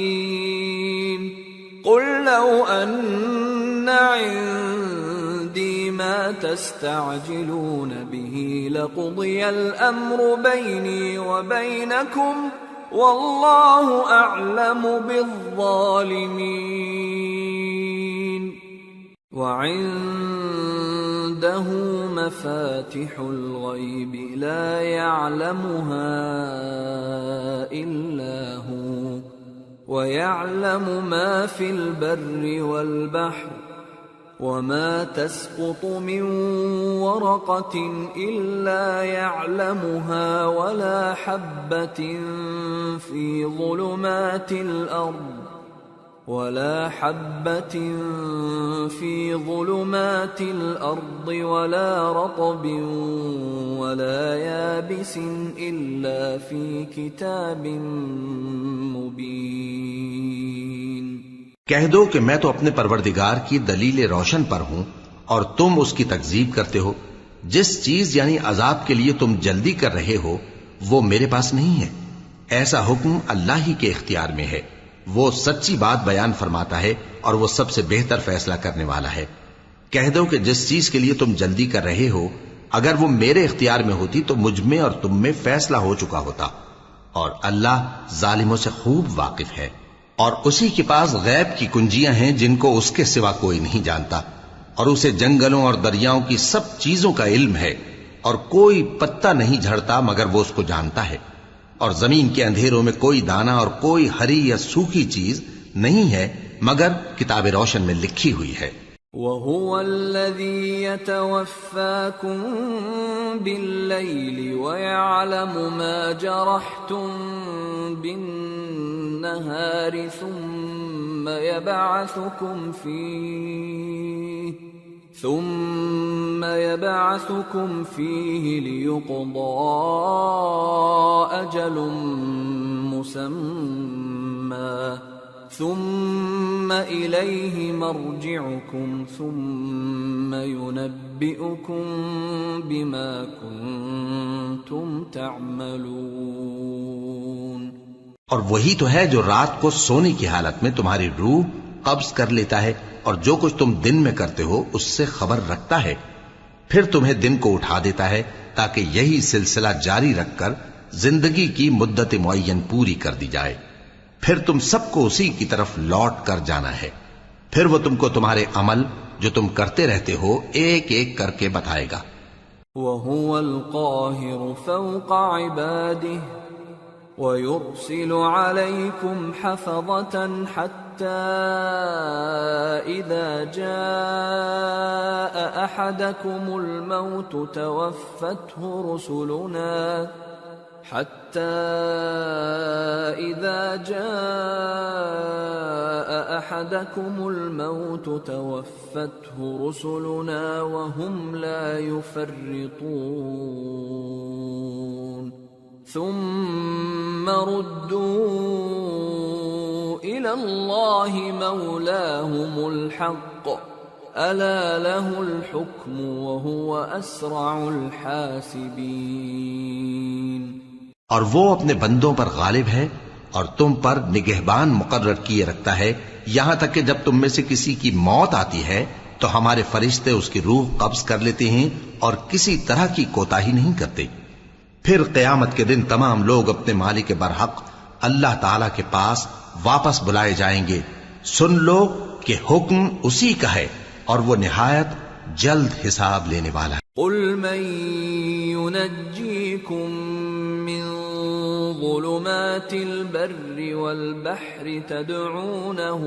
الفاصلین۔ قل لو ان عندی ما تستعجلون به لقضی الامر بینی وبینکم واللہ اعلم بالظالمین۔ وعنده مفاتح الغیب لا يعلمها الا هو ويعلم ما في البر والبحر وما تسقط من ورقة إلا يعلمها ولا حبة في ظلمات الأرض ولا رطب ولا يابس إلا في كتاب مبين۔ کہہ دو کہ میں تو اپنے پروردگار کی دلیل روشن پر ہوں اور تم اس کی تکذیب کرتے ہو۔ جس چیز یعنی عذاب کے لیے تم جلدی کر رہے ہو وہ میرے پاس نہیں ہے، ایسا حکم اللہ ہی کے اختیار میں ہے۔ وہ سچی بات بیان فرماتا ہے اور وہ سب سے بہتر فیصلہ کرنے والا ہے۔ کہہ دو کہ جس چیز کے لیے تم جلدی کر رہے ہو اگر وہ میرے اختیار میں ہوتی تو مجھ میں اور تم میں فیصلہ ہو چکا ہوتا، اور اللہ ظالموں سے خوب واقف ہے۔ اور اسی کے پاس غیب کی کنجیاں ہیں جن کو اس کے سوا کوئی نہیں جانتا، اور اسے جنگلوں اور دریاؤں کی سب چیزوں کا علم ہے، اور کوئی پتا نہیں جھڑتا مگر وہ اس کو جانتا ہے، اور زمین کے اندھیروں میں کوئی دانہ اور کوئی ہری یا سوکھی چیز نہیں ہے مگر کتاب روشن میں لکھی ہوئی ہے۔ وَهُوَ الَّذِي يَتَوَفَّاكُم بِاللَّيْلِ وَيَعْلَمُ مَا جَرَحْتُم بِالنَّهَارِ ثُمَّ يَبْعَثُكُمْ فِيهِ لِيُقْضَىٰ أَجَلٌ مُّسَمًّى ثم إليه مرجعكم ثم ينبئكم بما كنتم تعملون. اور وہی تو ہے جو رات کو سونے کی حالت میں تمہاری روح قبض کر لیتا ہے اور جو کچھ تم دن میں کرتے ہو اس سے خبر رکھتا ہے، پھر تمہیں دن کو اٹھا دیتا ہے تاکہ یہی سلسلہ جاری رکھ کر زندگی کی مدت معین پوری کر دی جائے. پھر تم سب کو اسی کی طرف لوٹ کر جانا ہے، پھر وہ تم کو تمہارے عمل جو تم کرتے رہتے ہو ایک ایک کر کے بتائے گا. وَهُوَ الْقَاهِرُ فَوْقَ عِبَادِهِ وَيُرْسِلُ عَلَيْكُمْ حَفَظَةً حَتَّى إِذَا جَاءَ أَحَدَكُمُ الْمَوْتُ تَوَفَّتْهُ رُسُلُنَا وَهُمْ لَا يُفَرِّطُونَ ثُمَّ رُدُّوا إِلَى اللَّهِ مَوْلَاهُمُ الْحَقِّ أَلَا لَهُ الْحُكْمُ وَهُوَ أَسْرَعُ الْحَاسِبِينَ. اور وہ اپنے بندوں پر غالب ہے اور تم پر نگہبان مقرر کیے رکھتا ہے یہاں تک کہ جب تم میں سے کسی کی موت آتی ہے تو ہمارے فرشتے اس کی روح قبض کر لیتے ہیں اور کسی طرح کی کوتاہی نہیں کرتے. پھر قیامت کے دن تمام لوگ اپنے مالک برحق اللہ تعالی کے پاس واپس بلائے جائیں گے. سن لو کہ حکم اسی کا ہے اور وہ نہایت جلد حساب لینے والا ہے. قل من ينجيكم من ظلمات البر والبحر تدعونه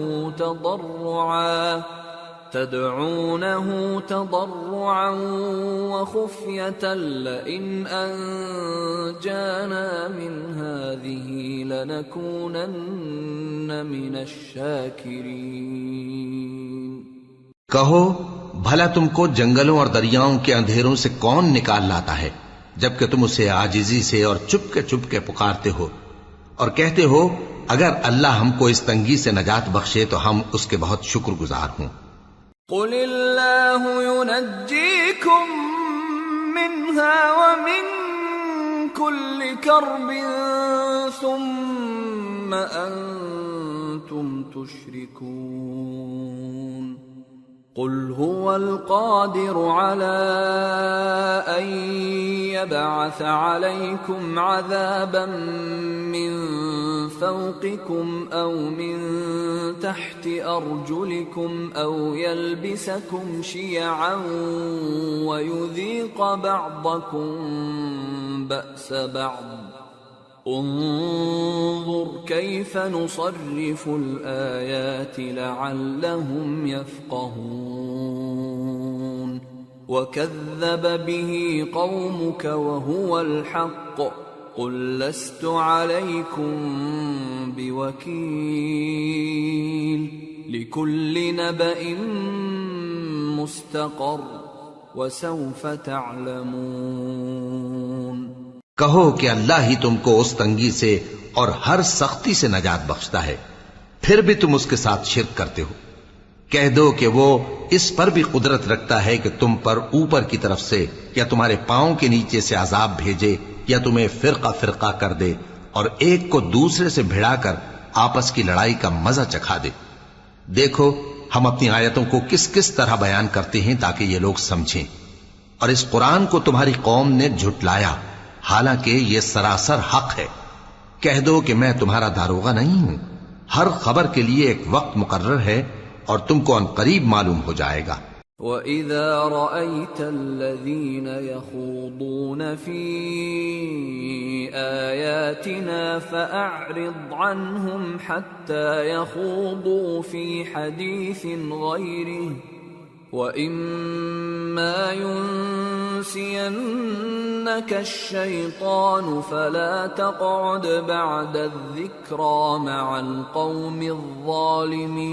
تضرعا وخفية لئن أنجانا من هذه لنكونن من الشاكرين. کہو بھلا تم کو جنگلوں اور دریاؤں کے اندھیروں سے کون نکال لاتا ہے جبکہ تم اسے عاجزی سے اور چپ کے پکارتے ہو اور کہتے ہو اگر اللہ ہم کو اس تنگی سے نجات بخشے تو ہم اس کے بہت شکر گزار ہوں. قل اللہ ينجيكم منها ومن كل كرب ثم أنتم تشركون. قل هو القادر على أن يبعث عليكم عذابا من فوقكم أو من تحت أرجلكم أو يلبسكم شيعا ويذيق بعضكم بأس بعض. انظر كيف نصرف الآيات لعلهم يفقهون. وكذب به قومك وهو الحق قل لست عليكم بوكيل لكل نبأ مستقر وسوف تعلمون. کہو کہ اللہ ہی تم کو اس تنگی سے اور ہر سختی سے نجات بخشتا ہے پھر بھی تم اس کے ساتھ شرک کرتے ہو. کہہ دو کہ وہ اس پر بھی قدرت رکھتا ہے کہ تم پر اوپر کی طرف سے یا تمہارے پاؤں کے نیچے سے عذاب بھیجے یا تمہیں فرقہ فرقہ کر دے اور ایک کو دوسرے سے بھڑا کر آپس کی لڑائی کا مزہ چکھا دے. دیکھو ہم اپنی آیتوں کو کس کس طرح بیان کرتے ہیں تاکہ یہ لوگ سمجھیں. اور اس قرآن کو تمہاری قوم نے جھٹلایا حالانکہ یہ سراسر حق ہے. کہہ دو کہ میں تمہارا داروغہ نہیں ہوں. ہر خبر کے لیے ایک وقت مقرر ہے اور تم کو ان قریب معلوم ہو جائے گا. وَإِذَا رَأَيْتَ الَّذِينَ يَخُوضُونَ فِي آيَاتِنَا فَأَعْرِضْ عَنْهُمْ حَتَّى يَخُوضُوا فِي حَدِيثٍ غَيْرِهِ وَإِمَّا يُنْسِيَنَّكَ الشَّيْطَانُ فَلَا تَقْعُدْ بَعْدَ الذِّكْرَى مَعَ الْقَوْمِ الظَّالِمِينَ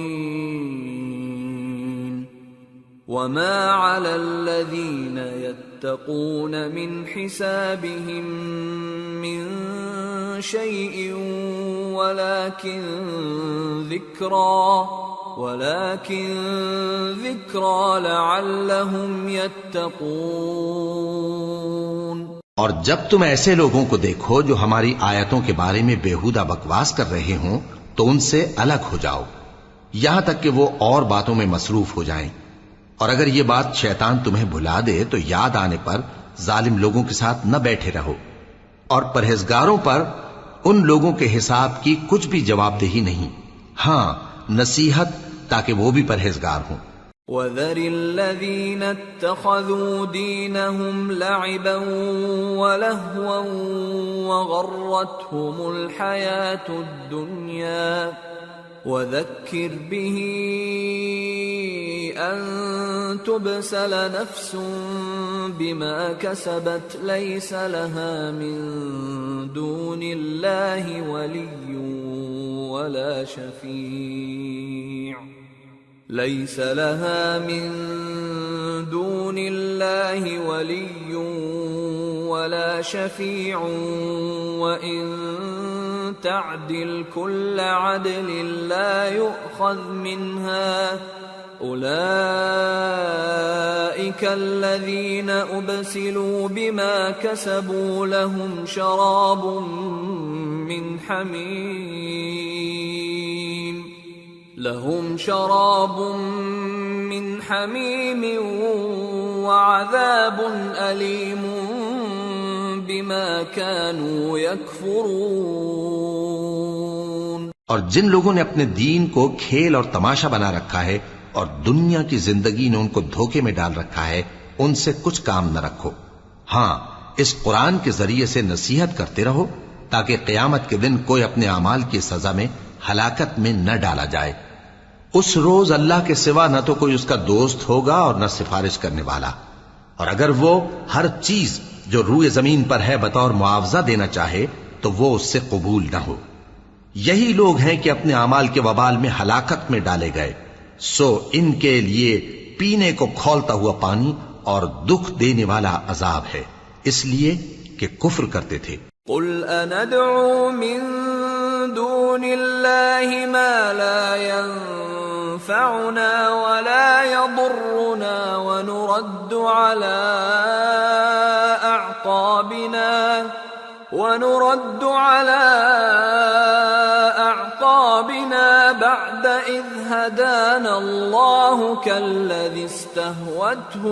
وَمَا عَلَى الَّذِينَ يَتَّقُونَ مِنْ حِسَابِهِمْ مِنْ شَيْءٍ وَلَكِنْ ذِكْرَى لَعَلَّهُمْ يَتَّقُونَ۔ اور جب تم ایسے لوگوں کو دیکھو جو ہماری آیتوں کے بارے میں بےہودہ بکواس کر رہے ہوں تو ان سے الگ ہو جاؤ یہاں تک کہ وہ اور باتوں میں مصروف ہو جائیں، اور اگر یہ بات شیطان تمہیں بھلا دے تو یاد آنے پر ظالم لوگوں کے ساتھ نہ بیٹھے رہو، اور پرہیزگاروں پر ان لوگوں کے حساب کی کچھ بھی جواب دہی نہیں، ہاں نصیحت تاکہ وہ بھی پرہیزگار ہوں۔ وَذَرِ الَّذِينَ اتَّخَذُوا دِينَهُمْ لَعِبًا وَلَهْوًا وَغَرَّتْهُمُ الْحَيَاةُ الدُّنْيَا وَذَكِّرْ بِهِ أَن تُبْسَلَ نَفْسٌ بِمَا كَسَبَتْ لَيْسَ لَهَا مِن دُونِ اللَّهِ وَلِيٌّ وَلَا شَفِيعٌ لَيْسَ لَهَا مِن دُونِ اللَّهِ وَلِيٌّ وَلَا شَفِيعٌ وَإِن تَعْدِلْ كُلَّ عَدْلٍ لَّا يُؤْخَذْ مِنْهَا أُولَئِكَ الَّذِينَ أُبْسِلُوا بِمَا كَسَبُوا لَهُمْ شَرَابٌ من حميم وعذاب أليم بما كانوا يكفرون۔ اور جن لوگوں نے اپنے دین کو کھیل اور تماشا بنا رکھا ہے اور دنیا کی زندگی نے ان کو دھوکے میں ڈال رکھا ہے، ان سے کچھ کام نہ رکھو، ہاں اس قرآن کے ذریعے سے نصیحت کرتے رہو تاکہ قیامت کے دن کوئی اپنے اعمال کی سزا میں ہلاکت میں نہ ڈالا جائے۔ اس روز اللہ کے سوا نہ تو کوئی اس کا دوست ہوگا اور نہ سفارش کرنے والا، اور اگر وہ ہر چیز جو روئے زمین پر ہے بطور معاوضہ دینا چاہے تو وہ اس سے قبول نہ ہو۔ یہی لوگ ہیں کہ اپنے اعمال کے وبال میں ہلاکت میں ڈالے گئے، سو ان کے لیے پینے کو کھولتا ہوا پانی اور دکھ دینے والا عذاب ہے، اس لیے کہ کفر کرتے تھے۔ قل أندعو من دون الله ما لا ينفعنا ولا يضرنا ونرد على أعقابنا بعد إذ هدانا الله كالذي استهوته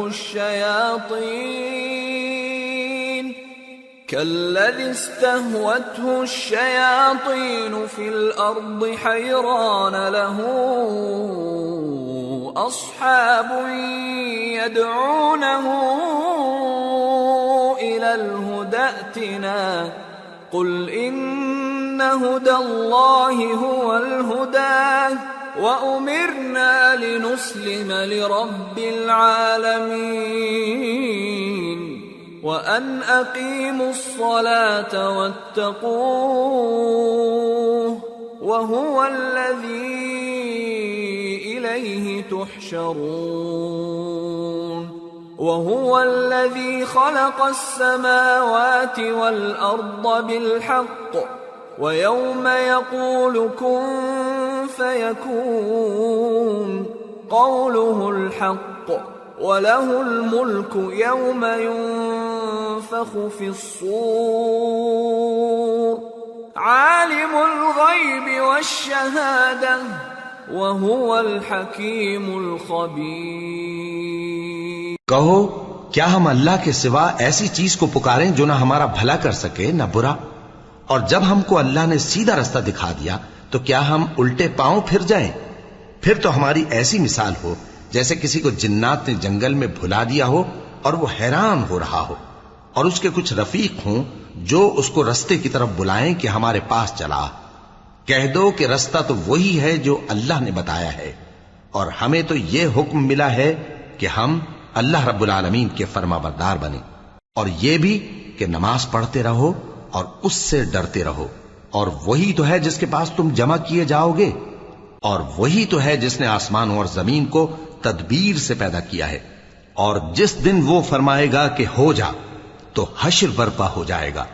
الشياطين في الأرض حيران له أصحاب يدعونه إلى الهدى ائتنا قل إن هدى الله هو الهدى وأمرنا لنسلم لرب العالمين وَأَنْ أَقِيمُوا الصَّلَاةَ وَاتَّقُوهُ وَهُوَ الَّذِي إِلَيْهِ تُحْشَرُونَ وَهُوَ الَّذِي خَلَقَ السَّمَاوَاتِ وَالْأَرْضَ بِالْحَقِّ وَيَوْمَ يَقُولُ كُن فَيَكُونُ قَوْلُهُ الْحَقُّ وَلَهُ الْمُلْكُ يَوْمَ يُنفَخُ فِي الصُّورِ عَالِمُ الْغَيْبِ وَالشَّهَادَةِ وَهُوَ الْحَكِيمُ الْخَبِيرُ۔ کہو کیا ہم اللہ کے سوا ایسی چیز کو پکاریں جو نہ ہمارا بھلا کر سکے نہ برا؟ اور جب ہم کو اللہ نے سیدھا رستہ دکھا دیا تو کیا ہم الٹے پاؤں پھر جائیں؟ پھر تو ہماری ایسی مثال ہو جیسے کسی کو جنات نے جنگل میں بھلا دیا ہو اور وہ حیران ہو رہا ہو، اور اس کے کچھ رفیق ہوں جو اس کو رستے کی طرف بلائیں کہ ہمارے پاس چلا۔ کہہ دو کہ رستہ تو وہی ہے جو اللہ نے بتایا ہے، اور ہمیں تو یہ حکم ملا ہے کہ ہم اللہ رب العالمین کے فرما بردار بنیں، اور یہ بھی کہ نماز پڑھتے رہو اور اس سے ڈرتے رہو، اور وہی تو ہے جس کے پاس تم جمع کیے جاؤ گے، اور وہی تو ہے جس نے آسمانوں اور زمین کو تدبیر سے پیدا کیا ہے، اور جس دن وہ فرمائے گا کہ ہو جا تو حشر برپا ہو جائے گا،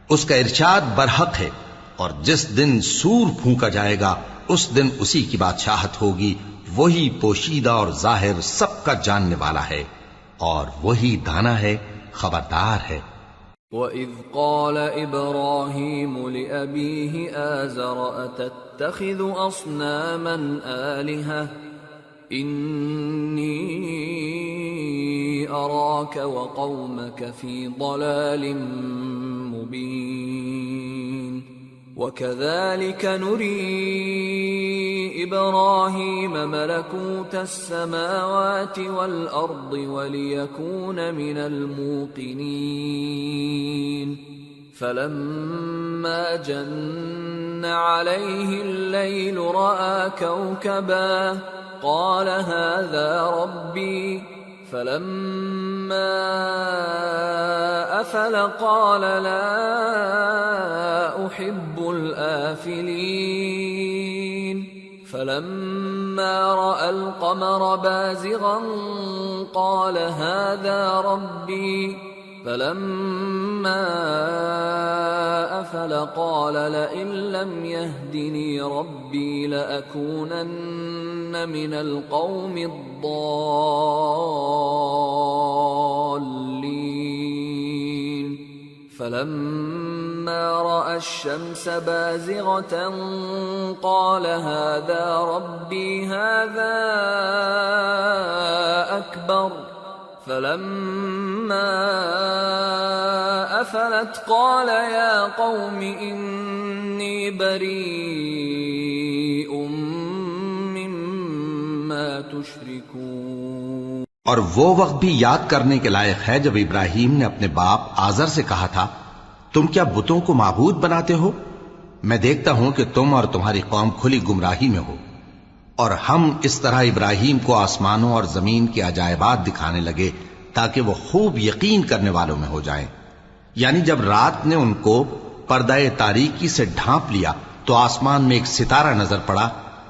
اس کا ارشاد برحق ہے، اور جس دن سور پھونکا جائے گا اس دن اسی کی بادشاہت ہوگی، وہی پوشیدہ اور ظاہر سب کا جاننے والا ہے، اور وہی دانا ہے، خبردار ہے۔ وَإِذْ قَالَ إِبْرَاهِيمُ لِأَبِيهِ آزَرَ أَتَتَّخِذُ أَصْنَامًا آلِهَةً إِنِّي أَرَاكَ وَقَوْمَكَ فِي ضَلَالٍ مُبِينٍ وَكَذَلِكَ نُرِي إِبْرَاهِيمَ مَلَكُوتَ السَّمَاوَاتِ وَالْأَرْضِ وَلِيَكُونَ مِنَ الْمُوقِنِينَ فَلَمَّا جَنَّ عَلَيْهِ اللَّيْلُ رَأَى كَوْكَبًا قَالَ هَذَا رَبِّي فَلَمَّا أَفَلَ قَالَ لَا أُحِبُّ الْآفِلِينَ فَلَمَّا رَأَى الْقَمَرَ بَازِغًا قَالَ هَذَا رَبِّي فَلَمَّا أَفَلَ قَالَ لَئِن لَّمْ يَهْدِنِي رَبِّي لَأَكُونَنَّ مِنَ الْقَوْمِ الضَّالِّينَ فَلَمَّا رَأَى الشَّمْسَ بَازِغَةً قَالَ هَذَا رَبِّي هَذَا أَكْبَرُ فَلَمَّا أَفَلَتْ قَالَ يَا قَوْمِ إِنِّي بَرِيءٌ مِّمَّا تُشْرِكُونَ۔ اور وہ وقت بھی یاد کرنے کے لائق ہے جب ابراہیم نے اپنے باپ آزر سے کہا تھا، تم کیا بتوں کو معبود بناتے ہو؟ میں دیکھتا ہوں کہ تم اور تمہاری قوم کھلی گمراہی میں ہو۔ اور ہم اس طرح ابراہیم کو آسمانوں اور زمین کے عجائبات دکھانے لگے تاکہ وہ خوب یقین کرنے والوں میں ہو جائیں۔ یعنی جب رات نے ان کو پردہ تاریکی سے ڈھانپ لیا تو آسمان میں ایک ستارہ نظر پڑا،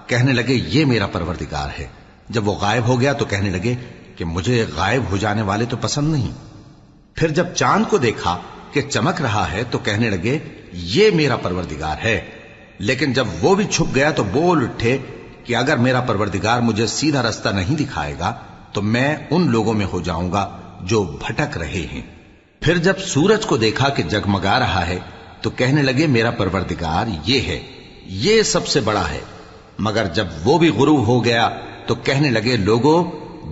کہنے لگے یہ میرا پروردگار ہے۔ جب وہ غائب ہو گیا تو کہنے لگے کہ مجھے غائب ہو جانے والے تو پسند نہیں۔ پھر جب چاند کو دیکھا کہ چمک رہا ہے تو کہنے لگے یہ میرا پروردگار ہے۔ لیکن جب وہ بھی چھپ گیا تو بول اٹھے کہ اگر میرا پروردگار مجھے سیدھا رستہ نہیں دکھائے گا تو میں ان لوگوں میں ہو جاؤں گا جو بھٹک رہے ہیں۔ پھر جب سورج کو دیکھا کہ جگمگا رہا ہے تو کہنے لگے میرا پروردگار یہ ہے، یہ سب سے بڑا ہے۔ مگر جب وہ بھی غروب ہو گیا تو کہنے لگے لوگو،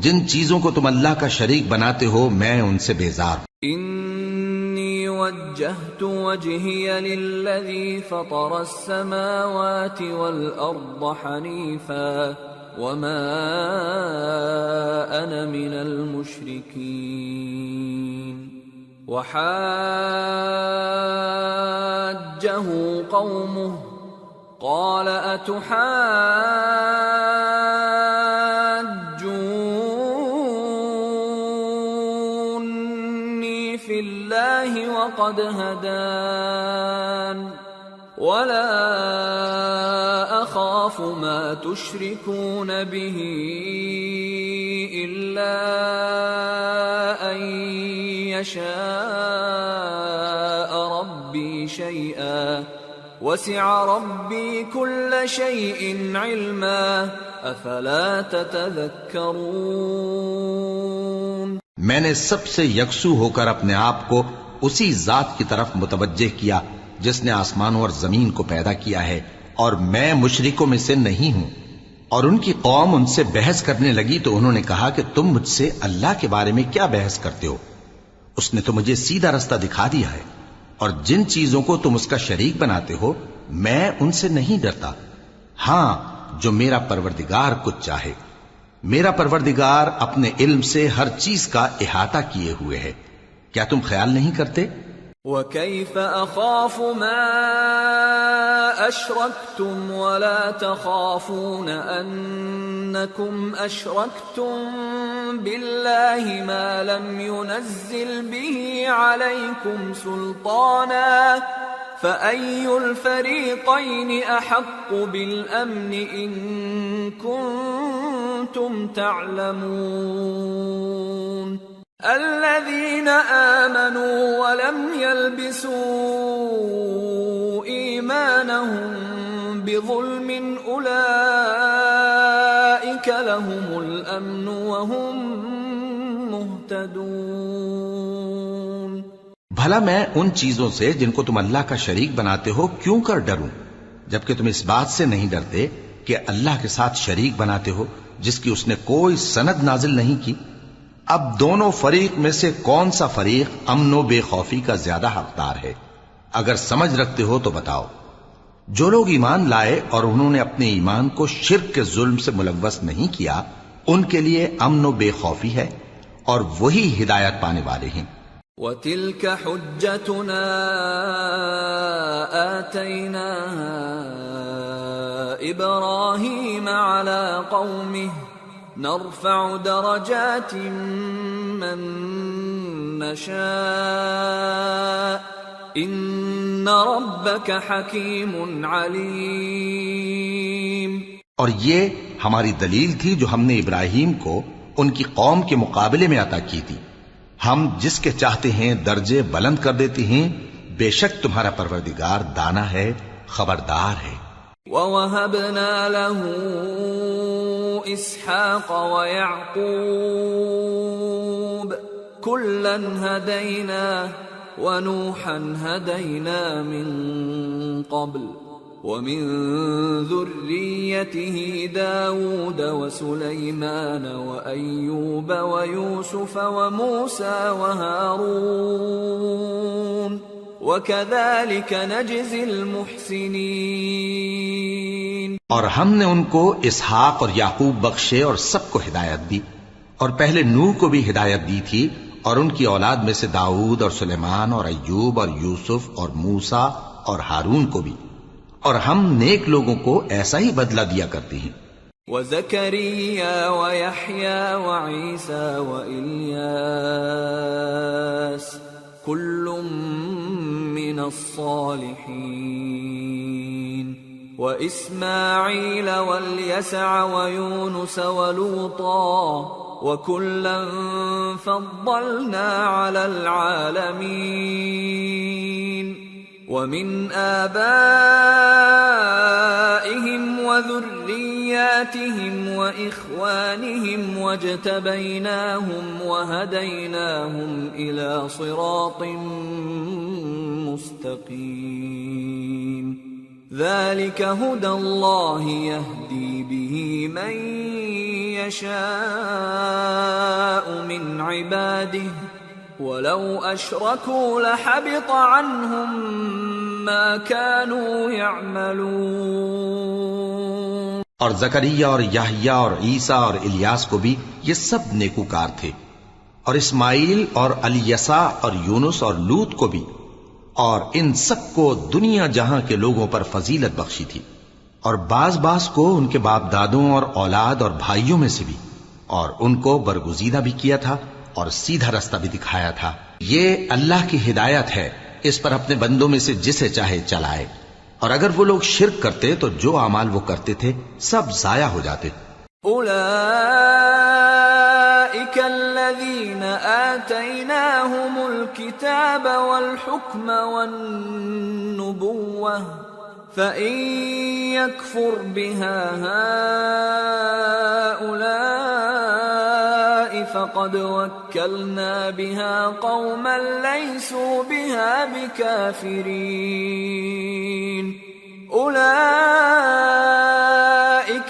جن چیزوں کو تم اللہ کا شریک بناتے ہو میں ان سے بیزار ہوں۔ انی وجہت وجہی للذی فطر السماوات والارض حنیفا وما انا من المشرکین وحاجہ قومه قال اتحاجونی فی اللہ وقد ہدان ولا اخاف ما تشركون به الا ان يشاء ربي شيئا وسع ربي كل شيء علما افلا تتذكرون۔ میں نے سب سے یکسو ہو کر اپنے آپ کو اسی ذات کی طرف متوجہ کیا جس نے آسمانوں اور زمین کو پیدا کیا ہے، اور میں مشرکوں میں سے نہیں ہوں۔ اور ان کی قوم ان سے بحث کرنے لگی تو انہوں نے کہا کہ تم مجھ سے اللہ کے بارے میں کیا بحث کرتے ہو؟ اس نے تو مجھے سیدھا رستہ دکھا دیا ہے، اور جن چیزوں کو تم اس کا شریک بناتے ہو میں ان سے نہیں ڈرتا، ہاں جو میرا پروردگار کچھ چاہے۔ میرا پروردگار اپنے علم سے ہر چیز کا احاطہ کیے ہوئے ہے۔ کیا تم خیال نہیں کرتے وَكَيْفَ أَخَافُ مَا أَشْرَكْتُمْ وَلَا تَخَافُونَ أَنَّكُمْ أَشْرَكْتُمْ بِاللَّهِ مَا لَمْ يُنَزِّلْ بِهِ عَلَيْكُمْ سُلْطَانًا فَأَيُّ الْفَرِيقَيْنِ أَحَقُّ بِالْأَمْنِ إِن كُنتُمْ تَعْلَمُونَ الَّذِينَ آمَنُوا وَلَمْ يَلْبِسُوا إِيمَانَهُم بِظُلْمٍ أُولَئِكَ لَهُمُ الْأَمْنُ وَهُمْ مُهْتَدُونَ۔ بھلا میں ان چیزوں سے جن کو تم اللہ کا شریک بناتے ہو کیوں کر ڈروں، جبکہ تم اس بات سے نہیں ڈرتے کہ اللہ کے ساتھ شریک بناتے ہو جس کی اس نے کوئی سند نازل نہیں کی۔ اب دونوں فریق میں سے کون سا فریق امن و بے خوفی کا زیادہ حقدار ہے؟ اگر سمجھ رکھتے ہو تو بتاؤ۔ جو لوگ ایمان لائے اور انہوں نے اپنے ایمان کو شرک کے ظلم سے ملوث نہیں کیا، ان کے لیے امن و بے خوفی ہے اور وہی ہدایت پانے والے ہیں۔ وَتِلْكَ حُجَّتُنَا آتَيْنَاهَا إِبْرَاهِيمَ عَلَى قَوْمِهِ نَرْفَعُ دَرَجَاتٍ مَّن نَّشَاءُ إِنَّ رَبَّكَ حَكِيمٌ عَلِيمٌ۔ اور یہ ہماری دلیل تھی جو ہم نے ابراہیم کو ان کی قوم کے مقابلے میں عطا کی تھی، ہم جس کے چاہتے ہیں درجے بلند کر دیتے ہیں، بے شک تمہارا پروردگار دانا ہے، خبردار ہے۔ وَوَهَبْنَا لَهُ إِسْحَاقَ وَيَعْقُوبَ كُلًّا هَدَيْنَا وَنُوحًا هَدَيْنَا مِن قَبْلُ وَمِن ذُرِّيَّتِهِ دَاوُودَ وَسُلَيْمَانَ وَأَيُّوبَ وَيُوسُفَ وَمُوسَى وَهَارُونَ وَكَذَلِكَ نَجْزِي الْمُحْسِنِينَ۔ اور ہم نے ان کو اسحاق اور یعقوب بخشے اور سب کو ہدایت دی، اور پہلے نوح کو بھی ہدایت دی تھی، اور ان کی اولاد میں سے داؤد اور سلیمان اور ایوب اور یوسف اور موسیٰ اور ہارون کو بھی، اور ہم نیک لوگوں کو ایسا ہی بدلہ دیا کرتے ہیں۔ وَزَكَرِيَّا وَيَحْيَا وَعِيسَى وَإِلْيَاسَ كُلٌّ مِّنَ الصَّالِحِينَ وَإِسْمَاعِيلَ وَالْيَسَعَ وَيُونُسَ وَلُوطًا وَكُلًّا فَضَّلْنَا عَلَى الْعَالَمِينَ وَمِنْ آبَائِهِمْ وَذُرِّيَّاتِهِمْ وَإِخْوَانِهِمْ وَاجْتَبَيْنَاهُمْ وَهَدَيْنَاهُمْ إِلَى صِرَاطٍ مُسْتَقِيمٍ ذَلِكَ هُدَى اللَّهِ يَهْدِي بِهِ مَن يَشَاءُ مِنْ عِبَادِهِ وَلَوْ أَشْرَكُوا لَحَبِطَ عَنْهُمْ مَا كَانُوا يَعْمَلُونَ۔ اور زکریا اور یحییٰ اور عیسیٰ اور الیاس کو بھی یہ سب نیکوکار تھے، اور اسماعیل اور الیسع اور یونس اور لوط کو بھی، اور ان سب کو دنیا جہاں کے لوگوں پر فضیلت بخشی تھی، اور بعض کو ان کے باپ دادوں اور اولاد اور بھائیوں میں سے بھی، اور ان کو برگزیدہ بھی کیا تھا اور سیدھا رستہ بھی دکھایا تھا۔ یہ اللہ کی ہدایت ہے، اس پر اپنے بندوں میں سے جسے چاہے چلائے، اور اگر وہ لوگ شرک کرتے تو جو اعمال وہ کرتے تھے سب ضائع ہو جاتے۔ أولئك الذين آتيناهم الكتاب والحكم والنبوة فإن يكفر بها هؤلاء فقد وكلنا بها قوما ليسوا بها بكافرين أولئك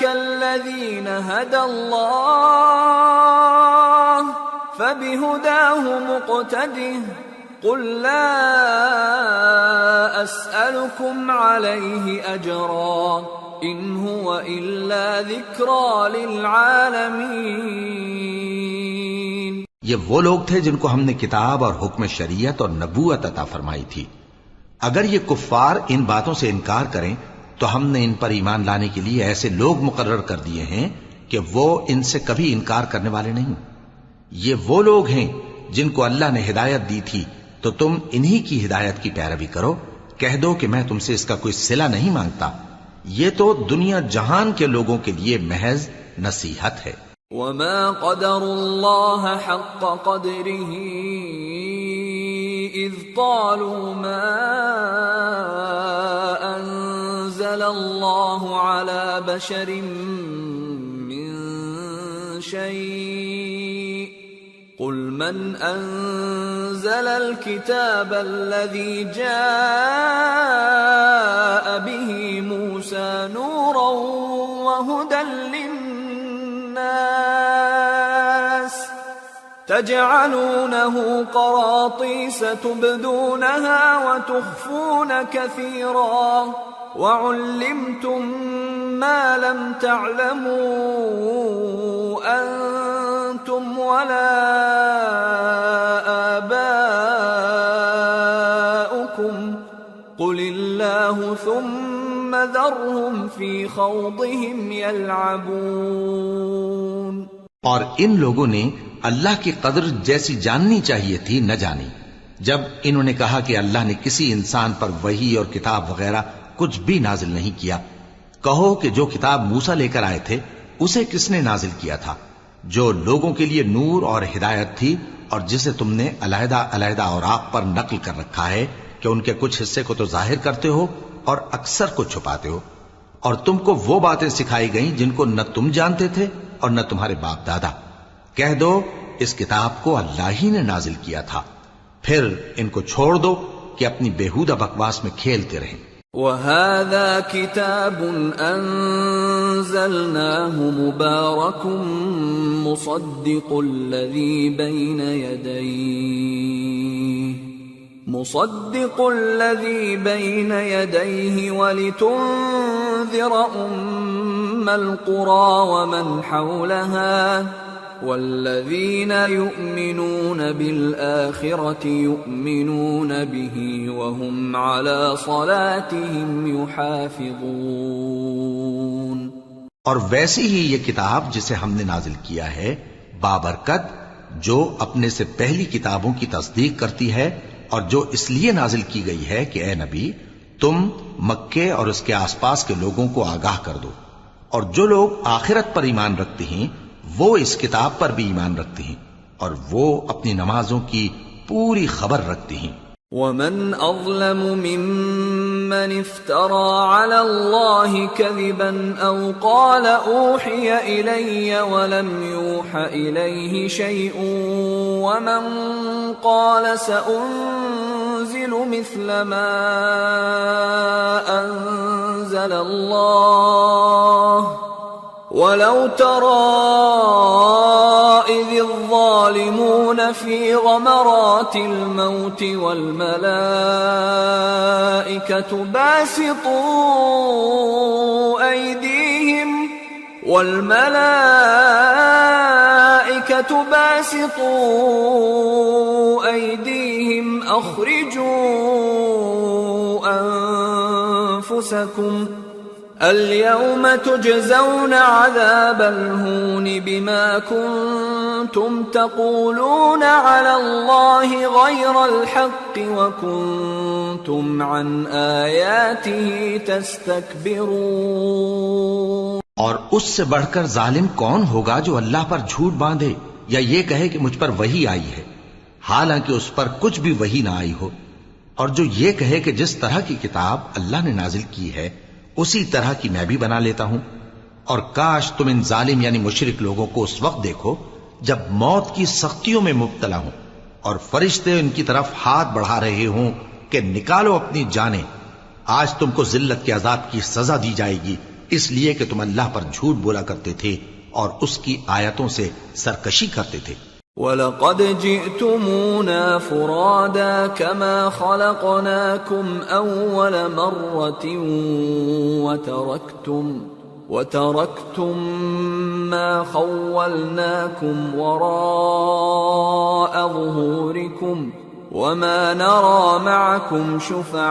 الذين هدى الله فبهداه مقتده قل لا أسألكم عليه أجرا إن هو إلا ذكرى للعالمين۔ یہ وہ لوگ تھے جن کو ہم نے کتاب اور حکم شریعت اور نبوت عطا فرمائی تھی. اگر یہ کفار ان باتوں سے انکار کریں تو ہم نے ان پر ایمان لانے کے لیے ایسے لوگ مقرر کر دیے ہیں کہ وہ ان سے کبھی انکار کرنے والے نہیں. یہ وہ لوگ ہیں جن کو اللہ نے ہدایت دی تھی تو تم انہی کی ہدایت کی پیروی کرو. کہہ دو کہ میں تم سے اس کا کوئی صلہ نہیں مانگتا، یہ تو دنیا جہان کے لوگوں کے لیے محض نصیحت ہے. وما قدر الله حق قدره إذ قالوا ما أنزل الله على بشر من شيء قل من أنزل الكتاب الذي جاء به موسى نورا وهدى للناس تجعلونه قراطيس تبدونها وتخفون كثيرا وعلمتم ما لم تعلموا أنتم ولا آباؤكم قل الله ثم ذرهم في خوضهم يلعبون. اور ان لوگوں نے اللہ کی قدر جیسی جاننی چاہیے تھی نہ جانی جب انہوں نے کہا کہ اللہ نے کسی انسان پر وحی اور کتاب وغیرہ کچھ بھی نازل نہیں کیا. کہو کہ جو کتاب موسیٰ لے کر آئے تھے اسے کس نے نازل کیا تھا، جو لوگوں کے لیے نور اور ہدایت تھی، اور جسے تم نے علیحدہ علیحدہ اوراق پر نقل کر رکھا ہے کہ ان کے کچھ حصے کو تو ظاہر کرتے ہو اور اکثر کو چھپاتے ہو. اور تم کو وہ باتیں سکھائی گئیں جن کو نہ تم جانتے تھے اور نہ تمہارے باپ دادا. کہہ دو اس کتاب کو اللہ ہی نے نازل کیا تھا، پھر ان کو چھوڑ دو کہ اپنی بیہودہ بکواس میں کھیلتے رہیں. وَهَذَا كِتَابٌ أَنزَلْنَاهُ مُبَارَكٌ مُصَدِّقُ الَّذِي بَيْنَ يَدَيْهِ وَلِتُنذِرَ أُمَّ الْقُرَى وَمَنْ حَوْلَهَا وَالَّذِينَ يُؤْمِنُونَ بِالْآخِرَةِ يُؤْمِنُونَ بِهِ وَهُمْ عَلَى صَلَاتِهِمْ يُحَافِظُونَ. اور ویسی ہی یہ کتاب جسے ہم نے نازل کیا ہے بابرکت، جو اپنے سے پہلی کتابوں کی تصدیق کرتی ہے، اور جو اس لیے نازل کی گئی ہے کہ اے نبی تم مکے اور اس کے آس پاس کے لوگوں کو آگاہ کر دو. اور جو لوگ آخرت پر ایمان رکھتے ہیں وہ اس کتاب پر بھی ایمان رکھتے ہیں اور وہ اپنی نمازوں کی پوری خبر رکھتے ہیں. وَمَنْ أَظْلَمُ مِمَّنِ افْتَرَى عَلَى اللَّهِ كَذِبًا أَوْ قَالَ أُوحِيَ إِلَيَّ وَلَمْ يُوحَ إِلَيْهِ شَيْءٌ وَمَنْ قَالَ سَأُنزِلُ مِثْلَ مَا أَنزَلَ اللَّهُ وَلَوْ تَرَى إِذِ الظَّالِمُونَ فِي غَمَرَاتِ الْمَوْتِ وَالْمَلَائِكَةُ باسطوا أيديهم أخرجوا أنفسكم اليوم تجزون عذاب الهون بما كنتم تقولون على الله غير الحق وكنتم عن آياته تستكبرون. اور اس سے بڑھ کر ظالم کون ہوگا جو اللہ پر جھوٹ باندھے یا یہ کہے کہ مجھ پر وحی آئی ہے حالانکہ اس پر کچھ بھی وحی نہ آئی ہو، اور جو یہ کہے کہ جس طرح کی کتاب اللہ نے نازل کی ہے اسی طرح کی میں بھی بنا لیتا ہوں. اور کاش تم ان ظالم یعنی مشرک لوگوں کو اس وقت دیکھو جب موت کی سختیوں میں مبتلا ہوں اور فرشتے ان کی طرف ہاتھ بڑھا رہے ہوں کہ نکالو اپنی جانیں، آج تم کو ذلت کے عذاب کی سزا دی جائے گی اس لیے کہ تم اللہ پر جھوٹ بولا کرتے تھے اور اس کی آیتوں سے سرکشی کرتے تھے. وَلَقَدْ جِئْتُمُونَا فُرَادَى كَمَا خَلَقْنَاكُمْ أَوَّلَ مَرَّةٍ وَتَرَكْتُم مَّا خَوَّلْنَاكُمْ وَرَاءَ ظُهُورِكُمْ وَمَا نَرَىٰ مَعَكُمْ شُفَعَاءَكُمُ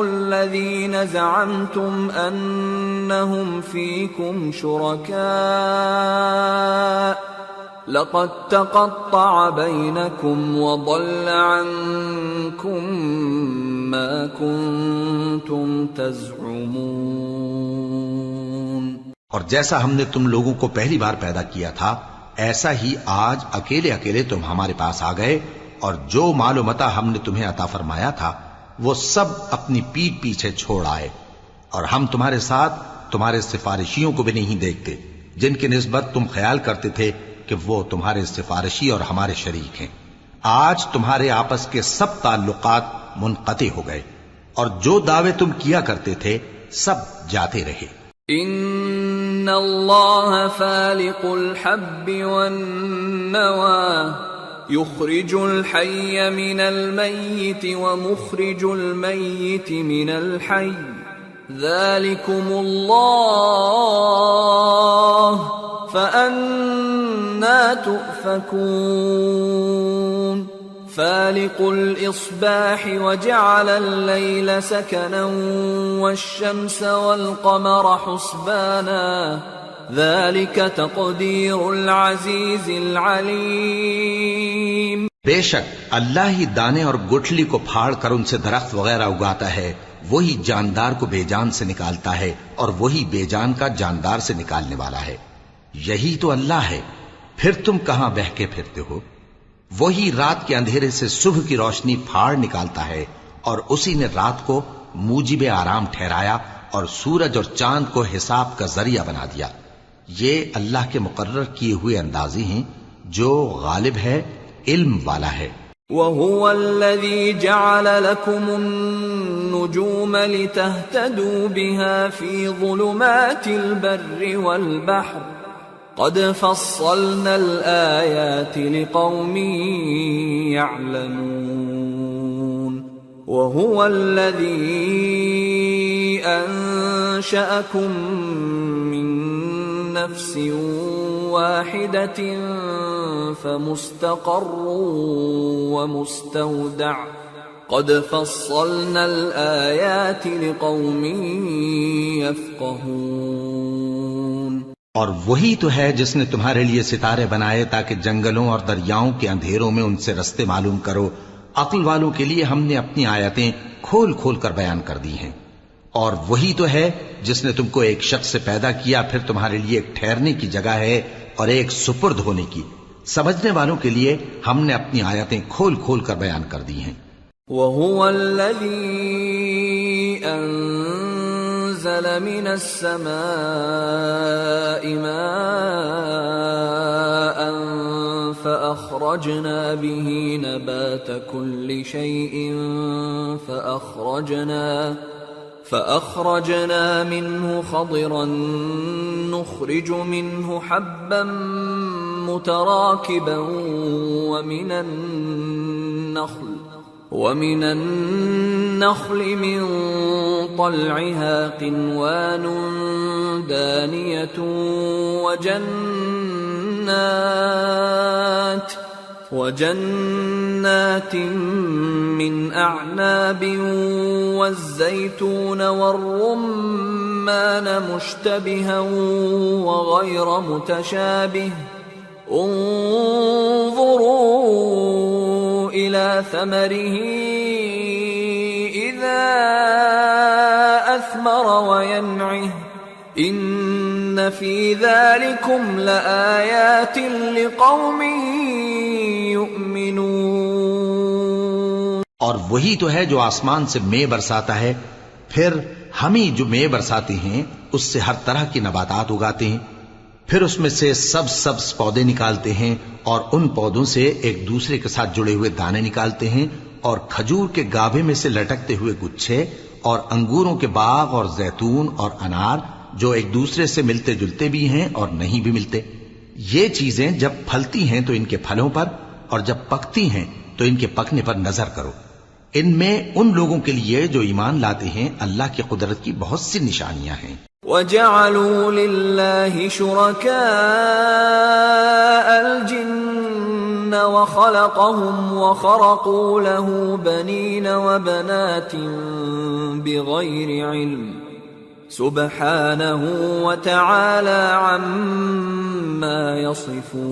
الَّذِينَ زَعَمْتُمْ أَنَّهُمْ فِيكُمْ شُرَكَاءُ لَقَد تَّقَطَّعَ بَيْنَكُمْ وَضَلَّ عَنكُم مَّا كُنتُمْ تَزْعُمُونَ۔ اور جیسا ہم نے تم لوگوں کو پہلی بار پیدا کیا تھا، ایسا ہی آج اکیلے اکیلے تم ہمارے پاس آ گئے، اور جو مال و متاع ہم نے تمہیں عطا فرمایا تھا وہ سب اپنی پیٹھ پیچھے چھوڑ آئے، اور ہم تمہارے ساتھ تمہارے سفارشیوں کو بھی نہیں دیکھتے جن کی نسبت تم خیال کرتے تھے کہ وہ تمہارے سفارشی اور ہمارے شریک ہیں۔ آج تمہارے آپس کے سب تعلقات منقطع ہو گئے، اور جو دعوے تم کیا کرتے تھے سب جاتے رہے۔ ان اللہ فالق الحب والنوى يخرج الحي من الميت ومخرج الميت من الحي ذلكم الله فأنا تؤفكون فالق الإصباح وجعل الليل سكنا والشمس والقمر حسبانا ذلك تقدير العزيز العليم۔ بے شک اللہ ہی دانے اور گٹھلی کو پھاڑ کر ان سے درخت وغیرہ اگاتا ہے، وہی جاندار کو بے جان سے نکالتا ہے اور وہی بے جان کا جاندار سے نکالنے والا ہے۔ یہی تو اللہ ہے، پھر تم کہاں بہکے پھرتے ہو؟ وہی رات کے اندھیرے سے صبح کی روشنی پھاڑ نکالتا ہے، اور اسی نے رات کو موجب آرام ٹھہرایا اور سورج اور چاند کو حساب کا ذریعہ بنا دیا۔ یہ اللہ کے مقرر کیے ہوئے اندازی ہیں جو غالب ہے، علم والا ہے۔ وَهُوَ الَّذِي جَعَلَ لَكُمُ النُّجُومَ لِتَهْتَدُوا بِهَا فِي ظُلُمَاتِ الْبَرِّ وَالْبَحْرِ قَدْ فَصَّلْنَا الْآيَاتِ لِقَوْمٍ يَعْلَمُونَ وَهُوَ الَّذِي أَنشَأَكُم مِّن نَّفْسٍ وَاحِدَةٍ فَمُسْتَقَرٌّ وَمُسْتَوْدَعٌ قَدْ فَصَّلْنَا الْآيَاتِ لِقَوْمٍ يَفْقَهُونَ۔ اور وہی تو ہے جس نے تمہارے لیے ستارے بنائے تاکہ جنگلوں اور دریاؤں کے اندھیروں میں ان سے رستے معلوم کرو۔ عقل والوں کے لیے ہم نے اپنی آیتیں کھول کھول کر بیان کر دی ہیں۔ اور وہی تو ہے جس نے تم کو ایک شخص سے پیدا کیا، پھر تمہارے لیے ایک ٹھہرنے کی جگہ ہے اور ایک سپرد ہونے کی۔ سمجھنے والوں کے لیے ہم نے اپنی آیتیں کھول کھول کر بیان کر دی ہیں۔ وَهُوَ الَّذِي أَنزَلَ مِنَ السَّمَاءِ مَاءً فَأَخْرَجْنَا بِهِ نَبَاتَ كُلِّ شَيْءٍ فأخرجنا منه خضرا نخرج منه حبا متراكبا ومن النخل من طلعها قنوان دانية وجنات من أعناب والزيتون والرمان مشتبها وغير متشابه انظروا إلى ثمره إذا أثمر وينعه إن في ذلكم لآيات لقوم يؤمنون۔ اور وہی تو ہے جو آسمان سے مے برساتا ہے، پھر ہم ہی جو مے برساتے ہیں اس سے ہر طرح کی نباتات اگاتے ہیں، پھر اس میں سے سبز پودے نکالتے ہیں اور ان پودوں سے ایک دوسرے کے ساتھ جڑے ہوئے دانے نکالتے ہیں، اور کھجور کے گابھے میں سے لٹکتے ہوئے گچھے، اور انگوروں کے باغ اور زیتون اور انار جو ایک دوسرے سے ملتے جلتے بھی ہیں اور نہیں بھی ملتے۔ یہ چیزیں جب پھلتی ہیں تو ان کے پھلوں پر، اور جب پکتی ہیں تو ان کے پکنے پر نظر کرو۔ ان میں ان لوگوں کے لیے جو ایمان لاتے ہیں اللہ کی قدرت کی بہت سی نشانیاں ہیں. وَجَعَلُوا لِلَّهِ شُرَكَاءَ الْجِنَّ وَخَلَقَهُمْ وَخَرَقُوا لَهُ بَنِينَ وَبَنَاتٍ بِغَيْرِ عِلْمٍ سُبْحَانَهُ وَتَعَالَى عَمَّا يَصِفُونَ.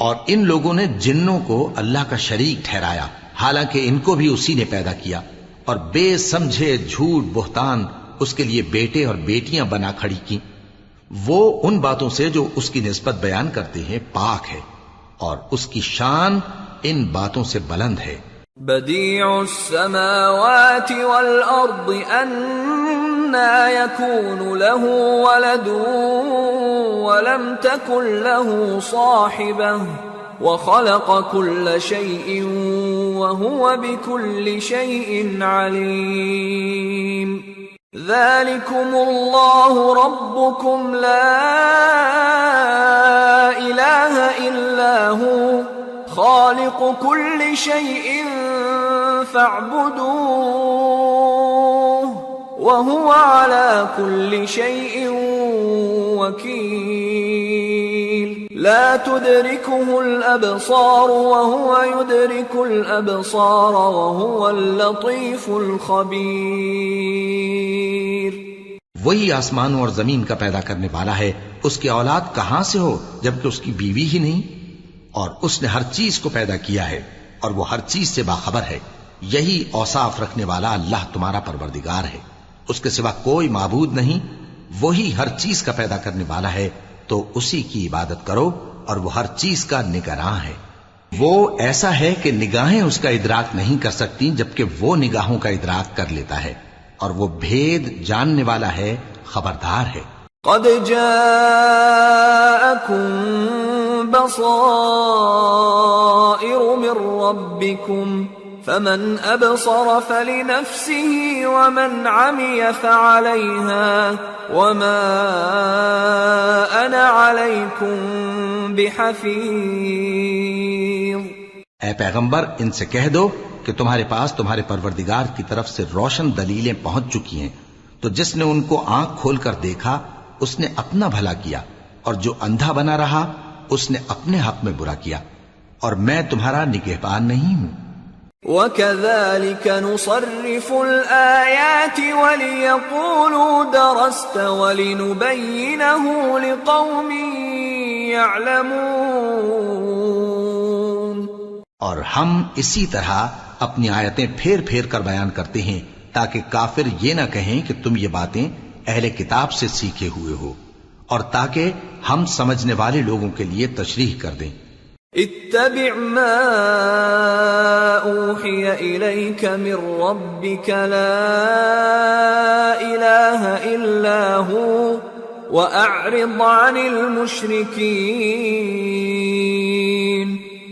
اور ان لوگوں نے جنوں کو اللہ کا شریک ٹھہرایا حالانکہ ان کو بھی اسی نے پیدا کیا، اور بے سمجھے جھوٹ بہتان اس کے لیے بیٹے اور بیٹیاں بنا کھڑی کی. وہ ان باتوں سے جو اس کی نسبت بیان کرتے ہیں پاک ہے، اور اس کی شان ان باتوں سے بلند ہے. بديع السماوات والأرض أنى يكون له ولد ولم تكن له صاحبة وخلق كل شيء وهو بكل شيء عليم. ذلكم الله ربكم لا إله إلا هو خالق كل شيء فاعبدوه وهو على كل شيء وكيل. لا تدركه الأبصار وهو يدرك الأبصار وهو اللطيف الخبير. وہی آسمانوں اور زمین کا پیدا کرنے والا ہے، اس کی اولاد کہاں سے ہو جبکہ اس کی بیوی ہی نہیں، اور اس نے ہر چیز کو پیدا کیا ہے اور وہ ہر چیز سے باخبر ہے. یہی اوصاف رکھنے والا اللہ تمہارا پروردگار ہے، اس کے سوا کوئی معبود نہیں. وہی ہر چیز کا پیدا کرنے والا ہے تو اسی کی عبادت کرو، اور وہ ہر چیز کا نگراں ہے. وہ ایسا ہے کہ نگاہیں اس کا ادراک نہیں کر سکتی جبکہ وہ نگاہوں کا ادراک کر لیتا ہے، اور وہ بھید جاننے والا ہے، خبردار ہے. قد جاءكم بصائر من ربكم فمن أبصر فلنفسه ومن عمي فعليها وما أنا عليكم بحفيظ. اے پیغمبر ان سے کہہ دو کہ تمہارے پاس تمہارے پروردگار کی طرف سے روشن دلیلیں پہنچ چکی ہیں، تو جس نے ان کو آنکھ کھول کر دیکھا اس نے اپنا بھلا کیا، اور جو اندھا بنا رہا اس نے اپنے حق میں برا کیا، اور میں تمہارا نگہبان نہیں ہوں. وَكَذَلِكَ نُصَرِّفُ الْآيَاتِ وَلِيَقُولُوا دَرَسْتَ وَلِنُبَيِّنَهُ لِقَوْمٍ يَعْلَمُونَ. اور ہم اسی طرح اپنی آیتیں پھیر پھیر کر بیان کرتے ہیں تاکہ کافر یہ نہ کہیں کہ تم یہ باتیں اہل کتاب سے سیکھے ہوئے ہو، اور تاکہ ہم سمجھنے والے لوگوں کے لیے تشریح کر دیں. اتبع ما اوحی الیک من ربک لا الہ الا ہو واعرض عن المشرکین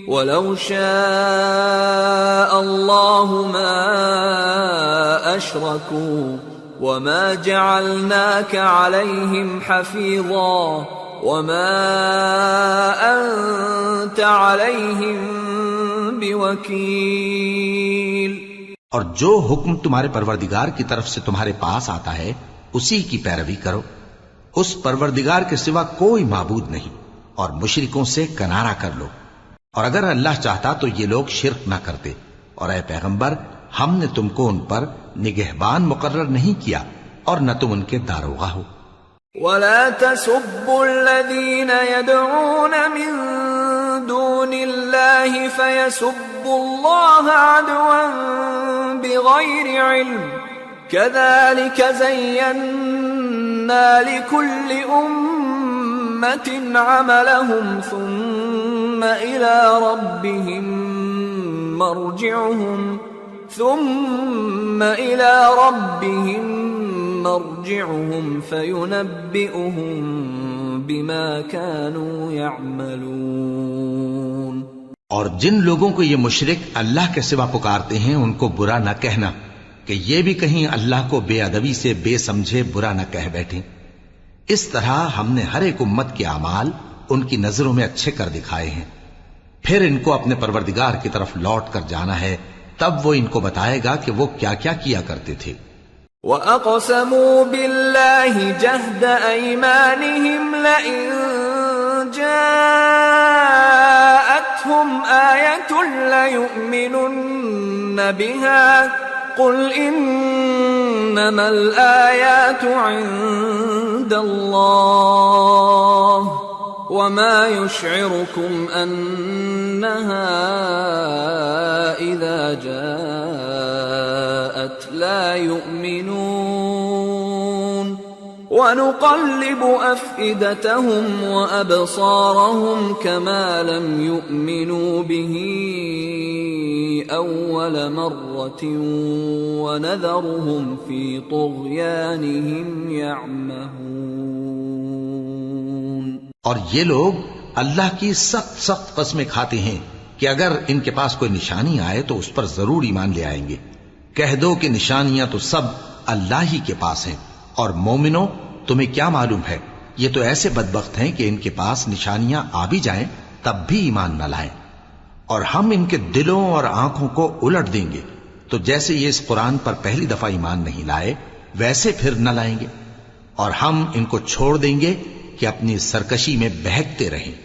ولو شاء اللہ ما اشرکوا وما جعلناك عليهم حفيظا وما أنت عليهم بوكيل. اور جو حکم تمہارے پروردگار کی طرف سے تمہارے پاس آتا ہے اسی کی پیروی کرو. اس پروردگار کے سوا کوئی معبود نہیں، اور مشرکوں سے کنارہ کر لو. اور اگر اللہ چاہتا تو یہ لوگ شرک نہ کرتے. اور اے پیغمبر ہم نے تم کو ان پر نگہبان مقرر نہیں کیا اور نہ تم ان کے داروغہ ہو. وَلَا تَسُبُّوا الَّذِينَ يَدْعُونَ مِن دُونِ اللَّهِ فَيَسُبُّوا اللَّهَ عَدْوًا بِغَيْرِ عِلْمٍ كَذَلِكَ زَيَّنَّا لِكُلِّ أُمَّةٍ عَمَلَهُمْ ثُمَّ إِلَى رَبِّهِمْ مرجعهم فينبئهم بما كانوا يعملون. اور جن لوگوں کو یہ مشرک اللہ کے سوا پکارتے ہیں ان کو برا نہ کہنا کہ یہ بھی کہیں اللہ کو بے ادبی سے بے سمجھے برا نہ کہہ بیٹھیں. اس طرح ہم نے ہر ایک امت کے اعمال ان کی نظروں میں اچھے کر دکھائے ہیں. پھر ان کو اپنے پروردگار کی طرف لوٹ کر جانا ہے، تب وہ ان کو بتائے گا کہ وہ کیا کیا کیا کرتے تھے۔ وَأَقْسَمُوا بِاللَّهِ جَهْدَ أَيْمَانِهِمْ لَئِن جَاءَتْهُمْ آيَةٌ لَيُؤْمِنُنَّ بِهَا قُلْ إِنَّمَا الْآيَاتُ عِندَ اللَّهِ وَمَا يُشْعِرُكُمْ أَنَّهَا إِذَا جَاءَتْ لَا يُؤْمِنُونَ وَنُقَلِّبُ أَفْئِدَتَهُمْ وَأَبْصَارَهُمْ كَمَا لَمْ يُؤْمِنُوا بِهِ أَوَّلَ مَرَّةٍ وَنَذَرُهُمْ فِي طُغْيَانِهِمْ يَعْمَهُونَ۔ اور یہ لوگ اللہ کی سخت سخت قسمیں کھاتے ہیں کہ اگر ان کے پاس کوئی نشانی آئے تو اس پر ضرور ایمان لے آئیں گے۔ کہہ دو کہ نشانیاں تو سب اللہ ہی کے پاس ہیں، اور مومنوں تمہیں کیا معلوم ہے، یہ تو ایسے بدبخت ہیں کہ ان کے پاس نشانیاں آ بھی جائیں تب بھی ایمان نہ لائیں، اور ہم ان کے دلوں اور آنکھوں کو الٹ دیں گے، تو جیسے یہ اس قرآن پر پہلی دفعہ ایمان نہیں لائے ویسے پھر نہ لائیں گے، اور ہم ان کو چھوڑ دیں گے کہ اپنی سرکشی میں بہکتے رہیں۔